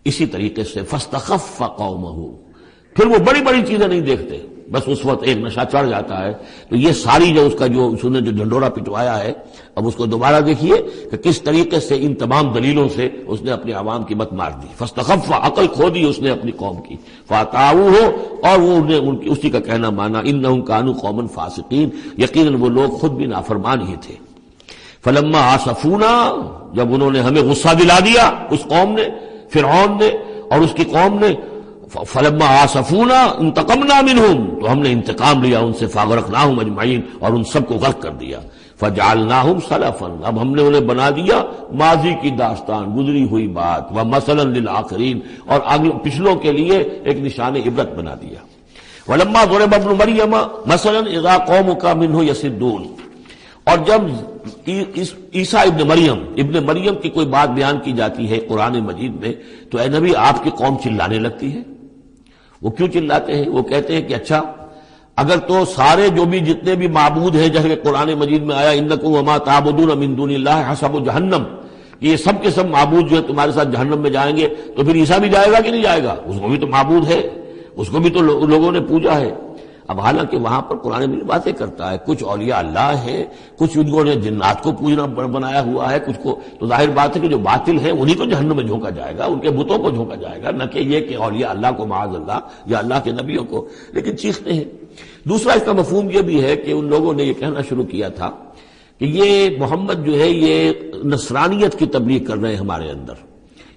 اسی طریقے سے فاستخف قومہ، پھر وہ بڑی بڑی چیزیں نہیں دیکھتے، بس اس وقت ایک نشہ چڑھ جاتا ہے، تو یہ ساری جو اس کا جو اس نے جو ڈھنڈورا پٹوایا ہے، اب اس کو دوبارہ دیکھیے کہ کس طریقے سے ان تمام دلیلوں سے اس نے اپنے عوام کی مت مار دی، فاستخف، عقل کھو دی اس نے اپنی قوم کی، فاطاعوہ، اور وہ ان کی اسی کا کہنا مانا، انہم کانوا قوما فاسقین، یقیناً وہ لوگ خود بھی نافرمان ہی تھے۔ فلما آسفونا، جب انہوں نے ہمیں غصہ دلا دیا، اس قوم نے، فرعون نے اور اس کی قوم نے، فلما آسفونا انتقمنا منہم، تو ہم نے انتقام لیا ان سے، فاغرقناہم اجمعین، اور ان سب کو غرق کر دیا، فجعلناہم سلفا، اب ہم نے انہیں بنا دیا ماضی کی داستان، گزری ہوئی بات، ومثلا للآخرین، اور پچھلوں کے لیے ایک نشان عبرت بنا دیا۔ ولما ضرب ابن مریم مثلا اذا قومک منہ یصدون، اور جب عیسیٰ ابن مریم کی کوئی بات بیان کی جاتی ہے قرآن مجید میں، تو اے نبی آپ کی قوم چلانے لگتی ہے، وہ کیوں چلاتے ہیں؟ وہ کہتے ہیں کہ اچھا اگر تو سارے جو بھی جتنے بھی معبود ہیں، جیسے کہ قرآن مجید میں آیا انکم وما تعبدون من دون اللہ حسب جہنم، کہ یہ سب کے سب معبود جو ہے تمہارے ساتھ جہنم میں جائیں گے، تو پھر عیسیٰ بھی جائے گا کہ نہیں جائے گا؟ اس کو بھی تو معبود ہے، اس کو بھی تو لوگوں نے پوجا ہے۔ اب حالانکہ وہاں پر قرآن مجید باتیں کرتا ہے، کچھ اولیاء اللہ ہیں، کچھ ان نے جنات کو پوجنا بنایا ہوا ہے، کچھ کو، تو ظاہر بات ہے کہ جو باطل ہے انہی کو جہنم میں جھونکا جائے گا، ان کے بتوں کو جھونکا جائے گا، نہ کہ یہ کہ اولیاء اللہ کو معاذ اللہ یا اللہ کے نبیوں کو، لیکن چیختے ہیں۔ دوسرا اس کا مفہوم یہ بھی ہے کہ ان لوگوں نے یہ کہنا شروع کیا تھا کہ یہ محمد جو ہے یہ نصرانیت کی تبلیغ کر رہے ہیں ہمارے اندر،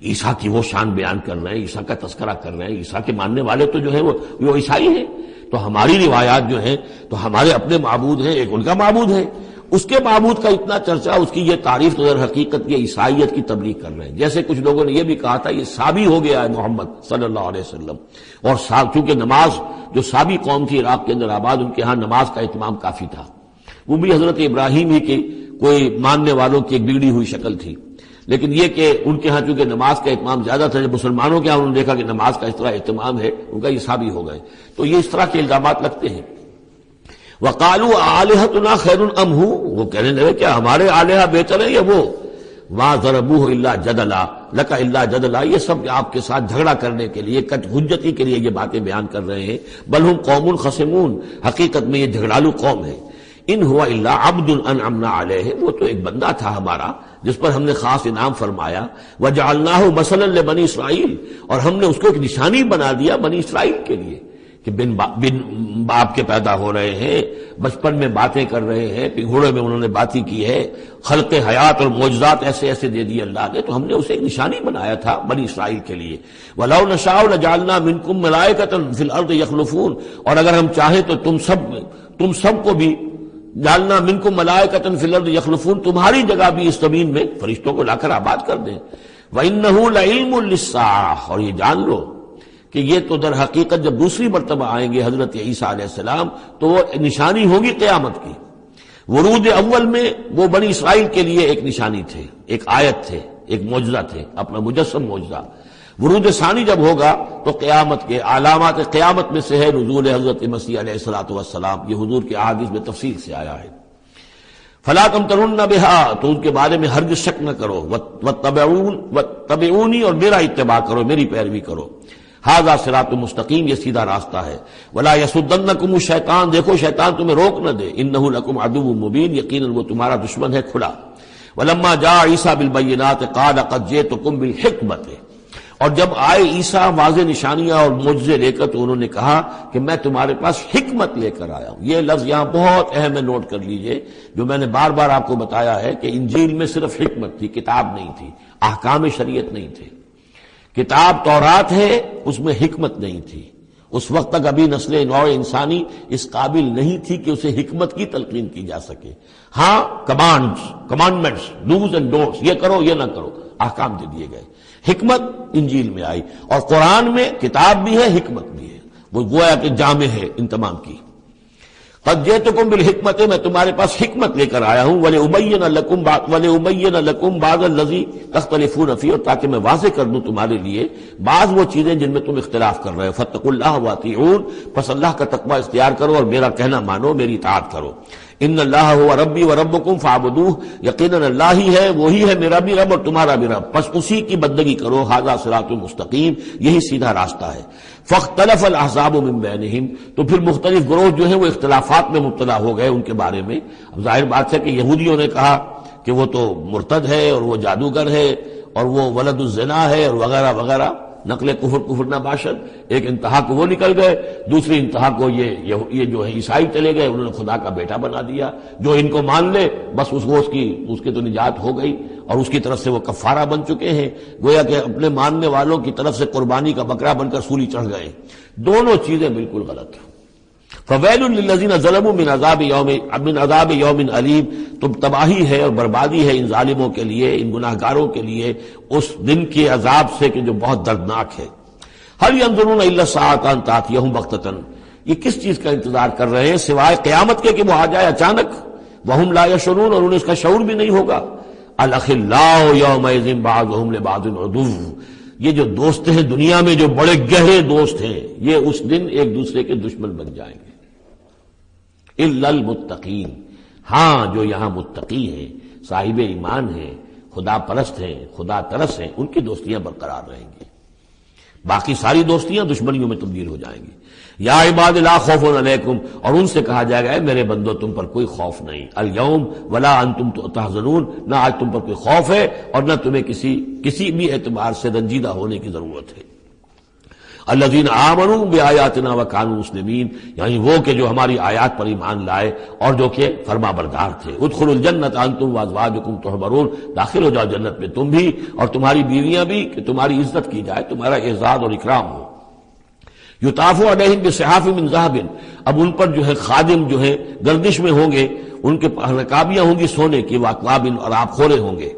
عیسیٰ کی وہ شان بیان کر رہے ہیں، عیسیٰ کا تذکرہ کر رہے ہیں، عیسیٰ کے ماننے والے تو جو ہے وہ عیسائی ہیں، تو ہماری روایات جو ہیں تو ہمارے اپنے معبود ہیں، ایک ان کا معبود ہے، اس کے معبود کا اتنا چرچا، اس کی یہ تعریف تو در حقیقت یہ عیسائیت کی تبلیغ کر رہے ہیں۔ جیسے کچھ لوگوں نے یہ بھی کہا تھا یہ سابی ہو گیا ہے محمد صلی اللہ علیہ وسلم، اور چونکہ نماز جو سابی قوم تھی عراق کے اندر آباد، ان کے ہاں نماز کا اہتمام کافی تھا، وہ بھی حضرت ابراہیم ہی کی کوئی ماننے والوں کی ایک بگڑی ہوئی شکل تھی، لیکن یہ کہ ان کے ہاں چونکہ نماز کا اہتمام زیادہ تھا، جب مسلمانوں کے ہاں انہوں نے دیکھا کہ نماز کا اس طرح اہتمام ہے، ان کا یہ سابی ہو گئے، تو یہ اس طرح کے الزامات لگتے ہیں۔ وَقَالُوا آلِهَتُنَا خَيْرٌ أَمْ هُوَ، وہ کہنے لگے کیا ہمارے آلہہ بہتر ہیں یا وہ؟ مَا ضَرَبُوهُ إِلَّا جَدَلًا لَكَ إِلَّا جَدَلًا، یہ سب آپ کے ساتھ جھگڑا کرنے کے لیے، کٹ حجتی کے لیے یہ باتیں بیان کر رہے ہیں۔ بل هم قوم خصمون، حقیقت میں یہ جھگڑالو قوم ہے۔ ان هو الا عبد انعمنا علیہ، وہ تو ایک بندہ تھا ہمارا جس پر ہم نے خاص انعام فرمایا۔ وجعلناہ مثلا لبنی اسرائیل، اور ہم نے اس کو ایک نشانی بنا دیا بنی اسرائیل کے لیے، کہ بن باپ کے پیدا ہو رہے ہیں، بچپن میں باتیں کر رہے ہیں، پنگھوڑے میں انہوں نے باتیں کی ہے، خلق حیات اور معجزات ایسے ایسے دے دیے اللہ نے، تو ہم نے اسے ایک نشانی بنایا تھا بنی اسرائیل کے لیے۔ وَلَوْ نَشَاءُ لَجَعَلْنَا مِنْكُمْ مَلَائِكَةً فِي الْأَرْضِ يَخْلُفُونَ، اور اگر ہم چاہیں تو تم سب کو بھی جعلنا منکم ملائکۃ فی الارض یخلفون، تمہاری جگہ بھی اس زمین میں فرشتوں کو لا کر آباد کر دیں۔ وَإِنَّهُ لَعِلْمٌ لِلسَّاعَةِ، اور یہ جان لو کہ یہ تو در حقیقت جب دوسری مرتبہ آئیں گے حضرت عیسیٰ علیہ السلام تو وہ نشانی ہوگی قیامت کی۔ ورود اول میں وہ بنی اسرائیل کے لیے ایک نشانی تھے، ایک آیت تھے، ایک معجزہ تھے، اپنا مجسم معجزہ۔ ورود ثانی جب ہوگا تو قیامت کے علامات قیامت میں سے ہے نزول حضرت مسیح علیہ الصلوۃ والسلام، یہ حضور کے احادیث میں تفصیل سے آیا ہے۔ فلا تمترن بها، تو ان کے بارے میں ہرگز شک نہ کرو، واتبعونی، اور میرا اتباع کرو، میری پیروی کرو۔ ھذا صراط مستقیم، یہ سیدھا راستہ ہے۔ ولا یصدنکم الشیطان، دیکھو شیطان تمہیں روک نہ دے، انہ لکم عدو مبین، یقیناً وہ تمہارا دشمن ہے کھلا۔ ولما جاء عیسیٰ بالبینات قال قد جئتکم بالحکمۃ، اور جب آئے عیسیٰ واضح نشانیاں اور معجزے لے کر تو انہوں نے کہا کہ میں تمہارے پاس حکمت لے کر آیا ہوں۔ یہ لفظ یہاں بہت اہم ہے، نوٹ کر لیجئے، جو میں نے بار بار آپ کو بتایا ہے کہ انجیل میں صرف حکمت تھی، کتاب نہیں تھی، احکام شریعت نہیں تھے۔ کتاب تورات ہے، اس میں حکمت نہیں تھی، اس وقت تک ابھی نسل نوع انسانی اس قابل نہیں تھی کہ اسے حکمت کی تلقین کی جا سکے۔ ہاں کمانڈمنٹس، ڈوز اینڈ ڈونٹس، یہ کرو یہ نہ کرو، احکام دے دیے گئے۔ حکمت انجیل میں آئی، اور قرآن میں کتاب بھی ہے حکمت بھی ہے، وہ گویا کہ جامع ہے ان تمام کی۔ قد جئتکم بالحکمت، میں تمہارے پاس حکمت لے کر آیا ہوں، ولأبین لکم بعض الذی تختلفون فیہ، اور تاکہ میں واضح کر دوں تمہارے لیے بعض وہ چیزیں جن میں تم اختلاف کر رہے ہو۔ فاتقوا اللہ واطیعون، پس اللہ کا تقوی اختیار کرو اور میرا کہنا مانو، میری اطاعت کرو۔ ان اللہ هو ربی وربکم فاعبدوہ، یقیناً اللہ ہی ہے، وہی ہے میرا بھی رب اور تمہارا بھی رب، پس اسی کی بندگی کرو۔ ھذا صراط مستقیم، یہی سیدھا راستہ ہے۔ فاختلف الاحزاب من بینہم، تو پھر مختلف گروہ جو ہیں وہ اختلافات میں مبتلا ہو گئے ان کے بارے میں۔ اب ظاہر بات ہے کہ یہودیوں نے کہا کہ وہ تو مرتد ہے اور وہ جادوگر ہے اور وہ ولد الزنا ہے اور وغیرہ وغیرہ، نقل کفر نہ باشد۔ ایک انتہا کو وہ نکل گئے، دوسری انتہا کو یہ جو ہے عیسائی چلے گئے، انہوں نے خدا کا بیٹا بنا دیا، جو ان کو مان لے بس اس کی تو نجات ہو گئی، اور اس کی طرف سے وہ کفارہ بن چکے ہیں، گویا کہ اپنے ماننے والوں کی طرف سے قربانی کا بکرا بن کر سولی چڑھ گئے۔ دونوں چیزیں بالکل غلط۔ فویل للذین ظلموا من عذاب یوم علیم، تم تباہی ہے اور بربادی ہے ان ظالموں کے لیے، ان گناہگاروں کے لیے اس دن کے عذاب سے کہ جو بہت دردناک ہے۔ هل ينظرون الا الساعة ان تأتيهم بغتة، یہ کس چیز کا انتظار کر رہے ہیں سوائے قیامت کے کہ وہ آ جائے اچانک۔ وهم لا يشعرون، اور انہیں اس کا شعور بھی نہیں ہوگا۔ الاخلاء يومئذ بعضهم لبعض عدو، یہ جو دوست ہیں دنیا میں، جو بڑے گہرے دوست ہیں، یہ اس دن ایک دوسرے کے دشمن بن جائیں گے. الا المتقین، ہاں جو یہاں متقی ہیں، صاحب ایمان ہیں، خدا پرست ہیں، خدا ترس ہیں، ان کی دوستیاں برقرار رہیں گی. باقی ساری دوستیاں دشمنیوں میں تبدیل ہو جائیں گی. یا عباد لا خوف علیکم، اور ان سے کہا جائے گا اے میرے بندو تم پر کوئی خوف نہیں. الیوم ولا انتم تحزنون، نہ آج تم پر کوئی خوف ہے اور نہ تمہیں کسی بھی اعتبار سے رنجیدہ ہونے کی ضرورت ہے. الذین آمنوا بآیاتنا وکانوا مسلمین، یعنی وہ کہ جو ہماری آیات پر ایمان لائے اور جو کہ فرما بردار تھے. ادخلوا الجنۃ انتم وازواجکم تحبرون، داخل ہو جاؤ جنت میں تم بھی اور تمہاری بیویاں بھی، کہ تمہاری عزت کی جائے، تمہارا اعزاز اور اکرام ہو. یطاف علیہم بصحاف من ذہب، اب ان پر جو ہے خادم جو ہے گردش میں ہوں گے، ان کے رکابیاں ہوں گی سونے کی، واکواب، اور آب خورے ہوں گے.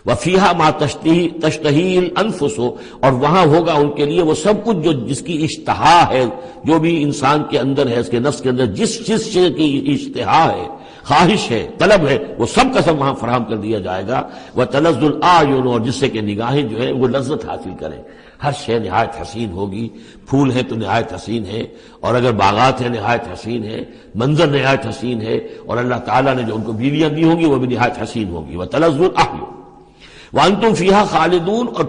وفیہا ما تشتہی الانفس، اور وہاں ہوگا ان کے لیے وہ سب کچھ جو جس کی اشتہا ہے، جو بھی انسان کے اندر ہے، اس کے نفس کے اندر جس چیز کی اشتہا ہے، خواہش ہے، طلب ہے، وہ سب کا سب وہاں فراہم کر دیا جائے گا. وتلذ الاعین، اور جس سے کہ نگاہیں جو ہے وہ لذت حاصل کریں. ہر شے نہایت حسین ہوگی، پھول ہیں تو نہایت حسین ہے، اور اگر باغات ہیں نہایت حسین ہے، منظر نہایت حسین ہے، اور اللہ تعالیٰ نے جو ان کو بیویاں دی ہوں گی وہ بھی نہایت حسین ہوگی. وتلذ الاعین وانتم فیہا خالدون، اور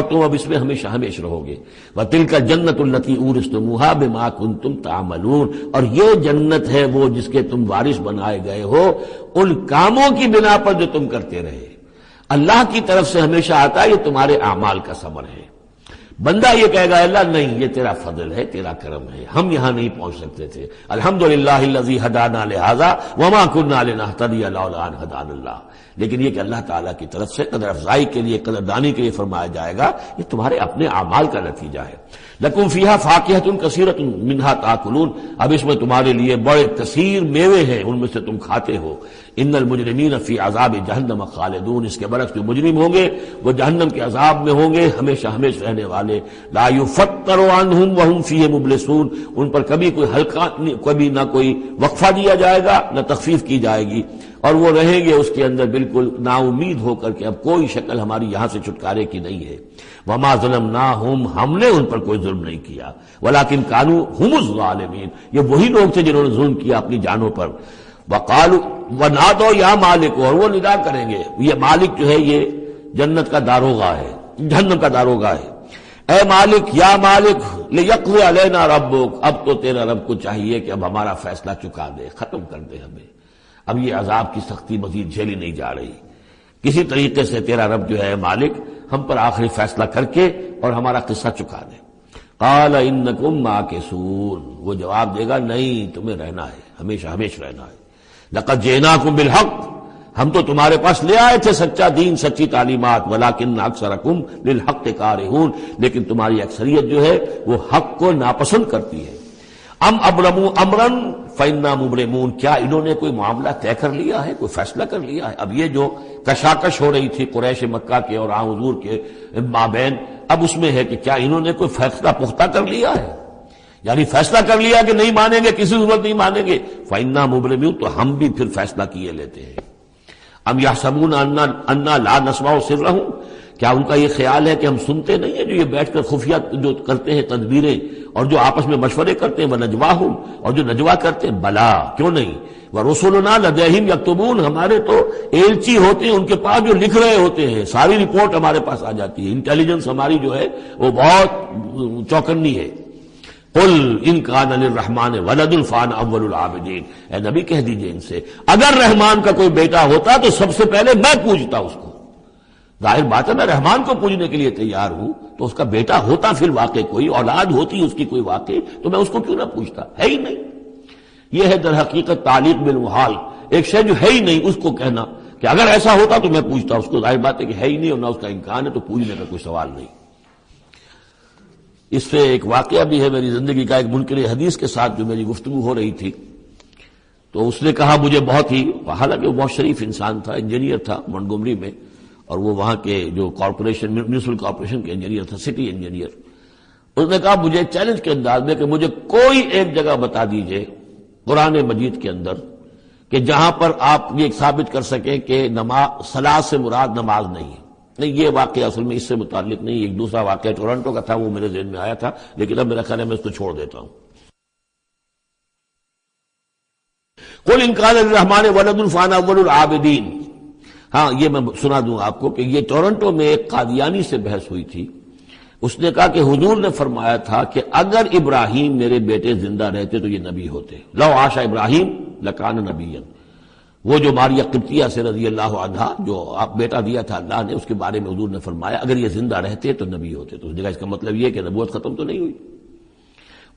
تم اب اس میں ہمیشہ ہمیشہ رہو گے. وتلک الجنۃ التی اورثتموہا بما کنتم تعملون، اور یہ جنت ہے وہ جس کے تم وارث بنائے گئے ہو ان کاموں کی بنا پر جو تم کرتے رہے. اللہ کی طرف سے ہمیشہ آتا ہے یہ تمہارے اعمال کا ثمر ہے. بندہ یہ کہے گا اللہ نہیں، یہ تیرا فضل ہے، تیرا کرم ہے، ہم یہاں نہیں پہنچ سکتے تھے. الحمدللہ الذی ہدانا لہذا وما كنا لنہتدی لولا ان ہدانا اللہ. لیکن یہ کہ اللہ تعالیٰ کی طرف سے قدر افزائی کے لیے، قدر دانی کے لیے فرمایا جائے گا یہ تمہارے اپنے اعمال کا نتیجہ ہے. لکم فیہا فاکہۃ کثیرۃ منہا تاکلون، اب اس میں تمہارے لیے بڑے کثیر میوے ہیں، ان میں سے تم کھاتے ہو. ان المجرمین فی عذاب جہنم خالدون، اس کے برعکس جو مجرم ہوں گے وہ جہنم کے عذاب میں ہوں گے ہمیشہ ہمیشہ رہنے والے. لا یفتر عنہم وہم فیہ مبلسون، ان پر کبھی کوئی ہلکا، کبھی نہ کوئی وقفہ دیا جائے گا نہ تخفیف کی جائے گی، اور وہ رہیں گے اس کے اندر بالکل نا امید ہو کر کہ اب کوئی شکل ہماری یہاں سے چھٹکارے کی نہیں ہے. وما ظلمناہم، ہم نے ان پر کوئی ظلم نہیں کیا. ولکن کانوا ھم الظالمین، یہ وہی لوگ تھے جنہوں نے ظلم کیا اپنی جانوں پر. وقالوا ونادوا یا مالک، اور وہ ندا کریں گے، یہ مالک جو ہے یہ جنت کا داروغہ ہے، جہنم کا داروغہ ہے. اے مالک، یا مالک لیقضی علینا ربک، اب تو تیرا رب کو چاہیے کہ اب ہمارا فیصلہ چکا دے، ختم کر دے ہمیں، اب یہ عذاب کی سختی مزید جھیلی نہیں جا رہی. کسی طریقے سے تیرا رب جو ہے مالک ہم پر آخری فیصلہ کر کے اور ہمارا قصہ چکا دے. قال انکم ماکثون، وہ جواب دے گا نہیں، تمہیں رہنا ہے، ہمیشہ ہمیشہ رہنا ہے. لقد جئناکم بالحق، ہم تو تمہارے پاس لے آئے تھے سچا دین، سچی تعلیمات. ولکن اکثرکم للحق کارہون، لیکن تمہاری اکثریت جو ہے وہ حق کو ناپسند کرتی ہے. ام ابرموا امرا فانا مبرمون، کیا انہوں نے کوئی معاملہ طے کر لیا ہے، کوئی فیصلہ کر لیا ہے؟ اب یہ جو کشاکش ہو رہی تھی قریش مکہ کے اور حضور کے مابین، اب اس میں ہے کہ کیا انہوں نے کوئی فیصلہ پختہ کر لیا ہے، یعنی فیصلہ کر لیا کہ نہیں مانیں گے، کسی صورت نہیں مانیں گے. فانا مبرمون، تو ہم بھی پھر فیصلہ کیے لیتے ہیں. ام یحسبون انا لا نسمع سرہم، کیا ان کا یہ خیال ہے کہ ہم سنتے نہیں ہیں جو یہ بیٹھ کر خفیہ جو کرتے ہیں تدبیریں اور جو آپس میں مشورے کرتے ہیں، وَنَجْوَاهُمْ، اور جو نجوا کرتے ہیں، بلا کیوں نہیں. وَرُسُلُنَا لَدَيْهِمْ يَكْتُبُونَ، ہمارے تو ایلچی ہوتے ہیں ان کے پاس جو لکھ رہے ہوتے ہیں، ساری رپورٹ ہمارے پاس آ جاتی ہے. انٹیلیجنس ہماری جو ہے وہ بہت چوکنی ہے. قل ان کان للرحمن ولد فانا اول العابدین، اے نبی کہہ دیجئے ان سے اگر رحمان کا کوئی بیٹا ہوتا تو سب سے پہلے میں پوجتا اس کو. ظاہر بات ہے میں رحمان کو پوجنے کے لیے تیار ہوں، تو اس کا بیٹا ہوتا فی الواقع کوئی اولاد ہوتی اس کی کوئی واقع، تو میں اس کو کیوں نہ پوچھتا، ہے ہی نہیں. یہ ہے در حقیقت تعلیق بالمحال، ایک شے جو ہے ہی نہیں اس کو کہنا کہ اگر ایسا ہوتا تو میں پوچھتا اس کو. ظاہر بات ہے کہ ہے ہی نہیں اور نہ اس کا امکان ہے، تو پوجنے کا کوئی سوال نہیں. اس سے ایک واقعہ بھی ہے میری زندگی کا. ایک منکر حدیث کے ساتھ جو میری گفتگو ہو رہی تھی تو اس نے کہا مجھے بہت ہی، حالانکہ وہ بہت شریف انسان تھا، انجینئر تھا مونٹگومری میں، اور وہ وہاں کے جو کارپوریشن میونسپل کارپوریشن کے انجینئر تھا، سٹی انجینئر. اس نے کہا مجھے چیلنج کے انداز میں کہ مجھے کوئی ایک جگہ بتا دیجئے قرآن مجید کے اندر کہ جہاں پر آپ یہ ثابت کر سکیں کہ نماز صلاۃ سے مراد نماز نہیں ہے. نہیں، یہ واقعہ اصل میں اس سے متعلق نہیں، ایک دوسرا واقعہ ٹورنٹو کا تھا، وہ میرے ذہن میں آیا تھا، لیکن اب میرا خیال ہے میں اس کو چھوڑ دیتا ہوں۔ قل ان کان للرحمن ولد فانا اول العابدین۔ ہاں، یہ میں سنا دوں آپ کو کہ یہ ٹورنٹو میں ایک قادیانی سے بحث ہوئی تھی۔ اس نے کہا کہ حضور نے فرمایا تھا کہ اگر ابراہیم میرے بیٹے زندہ رہتے تو یہ نبی ہوتے، لو عاش ابراہیم لکان نبیا۔ وہ جو ماریہ قبطیہ سے رضی اللہ عنہا جو آپ بیٹا دیا تھا اللہ نے، اس کے بارے میں حضور نے فرمایا اگر یہ زندہ رہتے تو نبی ہوتے۔ تو اس نے کہا اس کا مطلب یہ کہ نبوت ختم تو نہیں ہوئی۔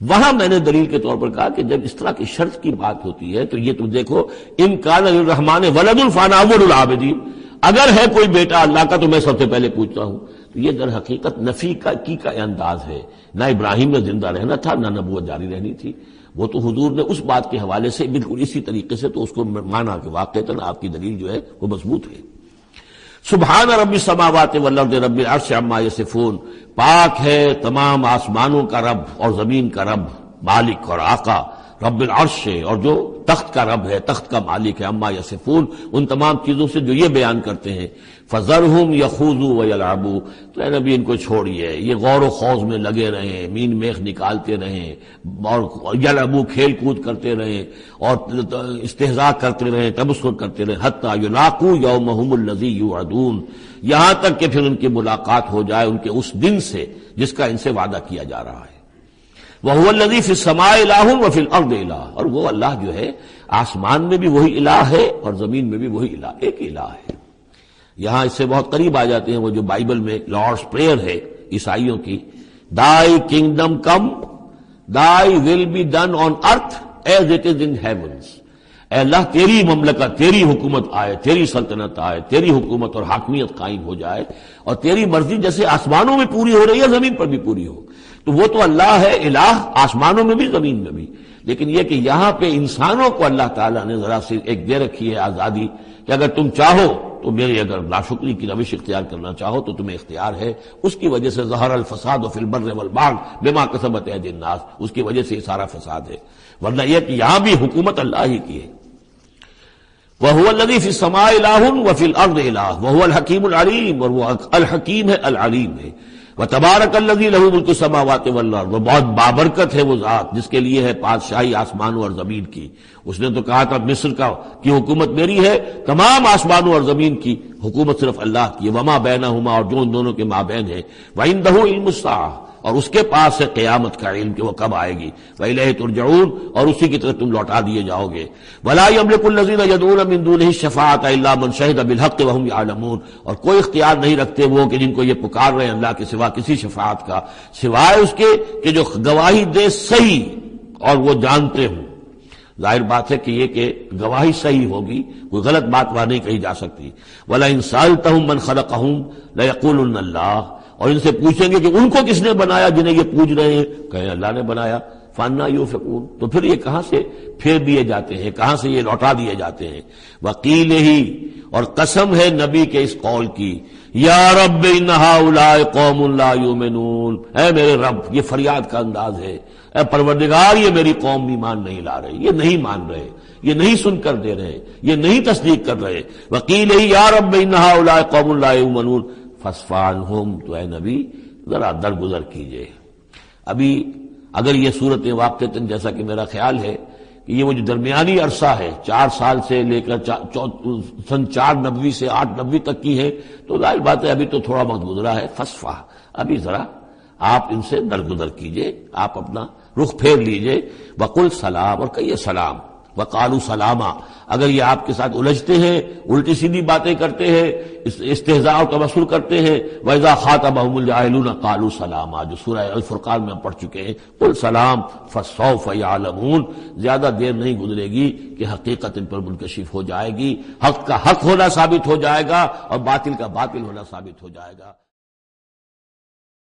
وہاں میں نے دلیل کے طور پر کہا کہ جب اس طرح کی شرط کی بات ہوتی ہے تو یہ تم دیکھو، ان کان للرحمن ولد فانا اول العابدین، اگر ہے کوئی بیٹا اللہ کا تو میں سب سے پہلے پوچھتا ہوں۔ تو یہ در حقیقت نفی کا انداز ہے، نہ ابراہیم میں زندہ رہنا تھا نہ نبوت جاری رہنی تھی۔ وہ تو حضور نے اس بات کے حوالے سے بالکل اسی طریقے سے تو اس کو مانا کہ واقعتاً آپ کی دلیل جو ہے وہ مضبوط ہے۔ سبحان رب السماوات والارض رب العرش عما یصفون، پاک ہے تمام آسمانوں کا رب اور زمین کا رب، مالک اور آقا، رب العرش ہے، اور جو تخت کا رب ہے، تخت کا مالک ہے، عما یصفون، ان تمام چیزوں سے جو یہ بیان کرتے ہیں۔ فذرہم یخوضوا ویلعبوا، تو اے نبی ان کو چھوڑیے، یہ غور و خوض میں لگے رہیں، مین میخ نکالتے رہیں، اور یلعبوا کھیل کود کرتے رہیں، اور استہزاء کرتے رہیں، تبصر کرتے رہیں، حتی یلاقوا یومہم الذی یوعدون، یہاں تک کہ پھر ان کی ملاقات ہو جائے ان کے اس دن سے جس کا ان سے وعدہ کیا جا رہا ہے۔ وَهُوَ الَّذِي فِي السَّمَاءِ إِلَٰهٌ وَفِي الْأَرْضِ إِلَٰهٌ، اور وہ اللہ جو ہے آسمان میں بھی وہی الہ ہے اور زمین میں بھی وہی الہ، ایک الہ ہے۔ یہاں اس سے بہت قریب آ جاتے ہیں وہ جو بائبل میں لارڈس پریئر ہے عیسائیوں کی، Thy kingdom come, Thy will be done on earth as it is in heavens۔ اے اللہ تیری مملکت، تیری حکومت آئے، تیری سلطنت آئے، تیری حکومت اور حاکمیت قائم ہو جائے، اور تیری مرضی جیسے آسمانوں میں پوری ہو رہی ہے زمین پر بھی پوری ہو۔ تو وہ تو اللہ ہے الہ، آسمانوں میں بھی زمین میں بھی، لیکن یہ کہ یہاں پہ انسانوں کو اللہ تعالیٰ نے ذرا سی ایک دے رکھی ہے آزادی کہ اگر تم چاہو تو میری اگر ناشکری کی روش اختیار کرنا چاہو تو تمہیں اختیار ہے۔ اس کی وجہ سے ظہر الفساد فی البر والبحر بما کسبت ایدی الناس، اس کی وجہ سے یہ سارا فساد ہے، ورنہ یہ کہ یہاں بھی حکومت اللہ ہی کی ہے۔ وَهُوَ الَّذِي فِي السَّمَاءِ إِلَٰهٌ وَفِي الْأَرْضِ إِلَٰهٌ وَهُوَ الْحَكِيمُ الْعَلِيمُ، اور وہ الحکیم ہے، العلیم ہے۔ وَتَبَارَكَ الَّذِي لَهُ مُلْكُ السَّمَاوَاتِ وَالْأَرْضِ، وہ بہت بابرکت ہے وہ ذات جس کے لیے ہے بادشاہی آسمانوں اور زمین کی۔ اس نے تو کہا تھا مصر کی حکومت میری ہے، تمام آسمانوں اور زمین کی حکومت صرف اللہ کی ہے، وَمَا بَيْنَهُمَا، اور جو ان دونوں کے مابین ہے، وَعِندَهُ عِلْمُ السَّاعَةِ، اور اس کے پاس ہے قیامت کا علم کہ وہ کب آئے گی، وَإِلَيْهِ تُرْجَعُونَ، اور اسی کی طرف تم لوٹا دیے جاؤ گے۔ وَلَا يَمْلِكُ الَّذِينَ يَدْعُونَ مِن دُونِهِ الشَّفَاعَةَ إِلَّا مَن شَهِدَ بِالْحَقِّ وَهُمْ يَعْلَمُونَ، اور کوئی اختیار نہیں رکھتے وہ کہ جن کو یہ پکار رہے ہیں اللہ کے سوا کسی شفاعت کا، سوائے اس کے کہ جو گواہی دے صحیح اور وہ جانتے ہوں۔ ظاہر بات ہے کہ یہ کہ گواہی صحیح ہوگی، کوئی غلط بات وہاں نہیں کہی جا سکتی۔ وَلَئِن سَأَلْتَهُم مَّن خَلَقَهُمْ لَيَقُولُنَّ اللَّهُ، اور ان سے پوچھیں گے کہ ان کو کس نے بنایا جنہیں یہ پوچھ رہے ہیں، کہیں اللہ نے بنایا۔ فَأَنَّىٰ يُؤْفَكُونَ، تو پھر یہ کہاں سے پھیر دیے جاتے ہیں، کہاں سے یہ لوٹا دیے جاتے ہیں۔ وَقِيلِهِ، اور قسم ہے نبی کے اس قول کی، یا رب ان هؤلاء قوم لا يؤمنون، اے میرے رب، یہ فریاد کا انداز ہے، اے پروردگار یہ میری قوم ایمان نہیں لا رہے، یہ نہیں مان رہے، یہ نہیں سن کر دے رہے، یہ نہیں تصدیق کر رہے۔ وَقِيلِهِ یا رب ان هؤلاء قوم لا يؤمنون فاصفح عنہم، تو اے نبی ذرا درگزر کیجئے۔ ابھی اگر یہ صورتیں واقعتاً جیسا کہ میرا خیال ہے کہ یہ وہ جو درمیانی عرصہ ہے 4 سال سے لے کر سن 490 سے 890 تک کی ہے، تو ظاہر بات ہے ابھی تو تھوڑا وقت گزرا ہے۔ فاصفح، ابھی ذرا آپ ان سے درگزر کیجئے، آپ اپنا رخ پھیر لیجئے۔ وقل سلام، اور کہیے سلام۔ وقالوا سلاما، اگر یہ آپ کے ساتھ الجھتے ہیں، الٹی سیدھی باتیں کرتے ہیں، استہزاء و تبصر کرتے ہیں، وَإِذَا خَاطَبَهُمُ الْجَاهِلُونَ قَالُوا سَلَامًا، جو سورہ الفرقان میں ہم پڑھ چکے ہیں۔ قل سلام فَسَوْفَ يَعْلَمُونَ، زیادہ دیر نہیں گزرے گی کہ حقیقت ان پر منکشف ہو جائے گی، حق کا حق ہونا ثابت ہو جائے گا اور باطل کا باطل ہونا ثابت ہو جائے گا۔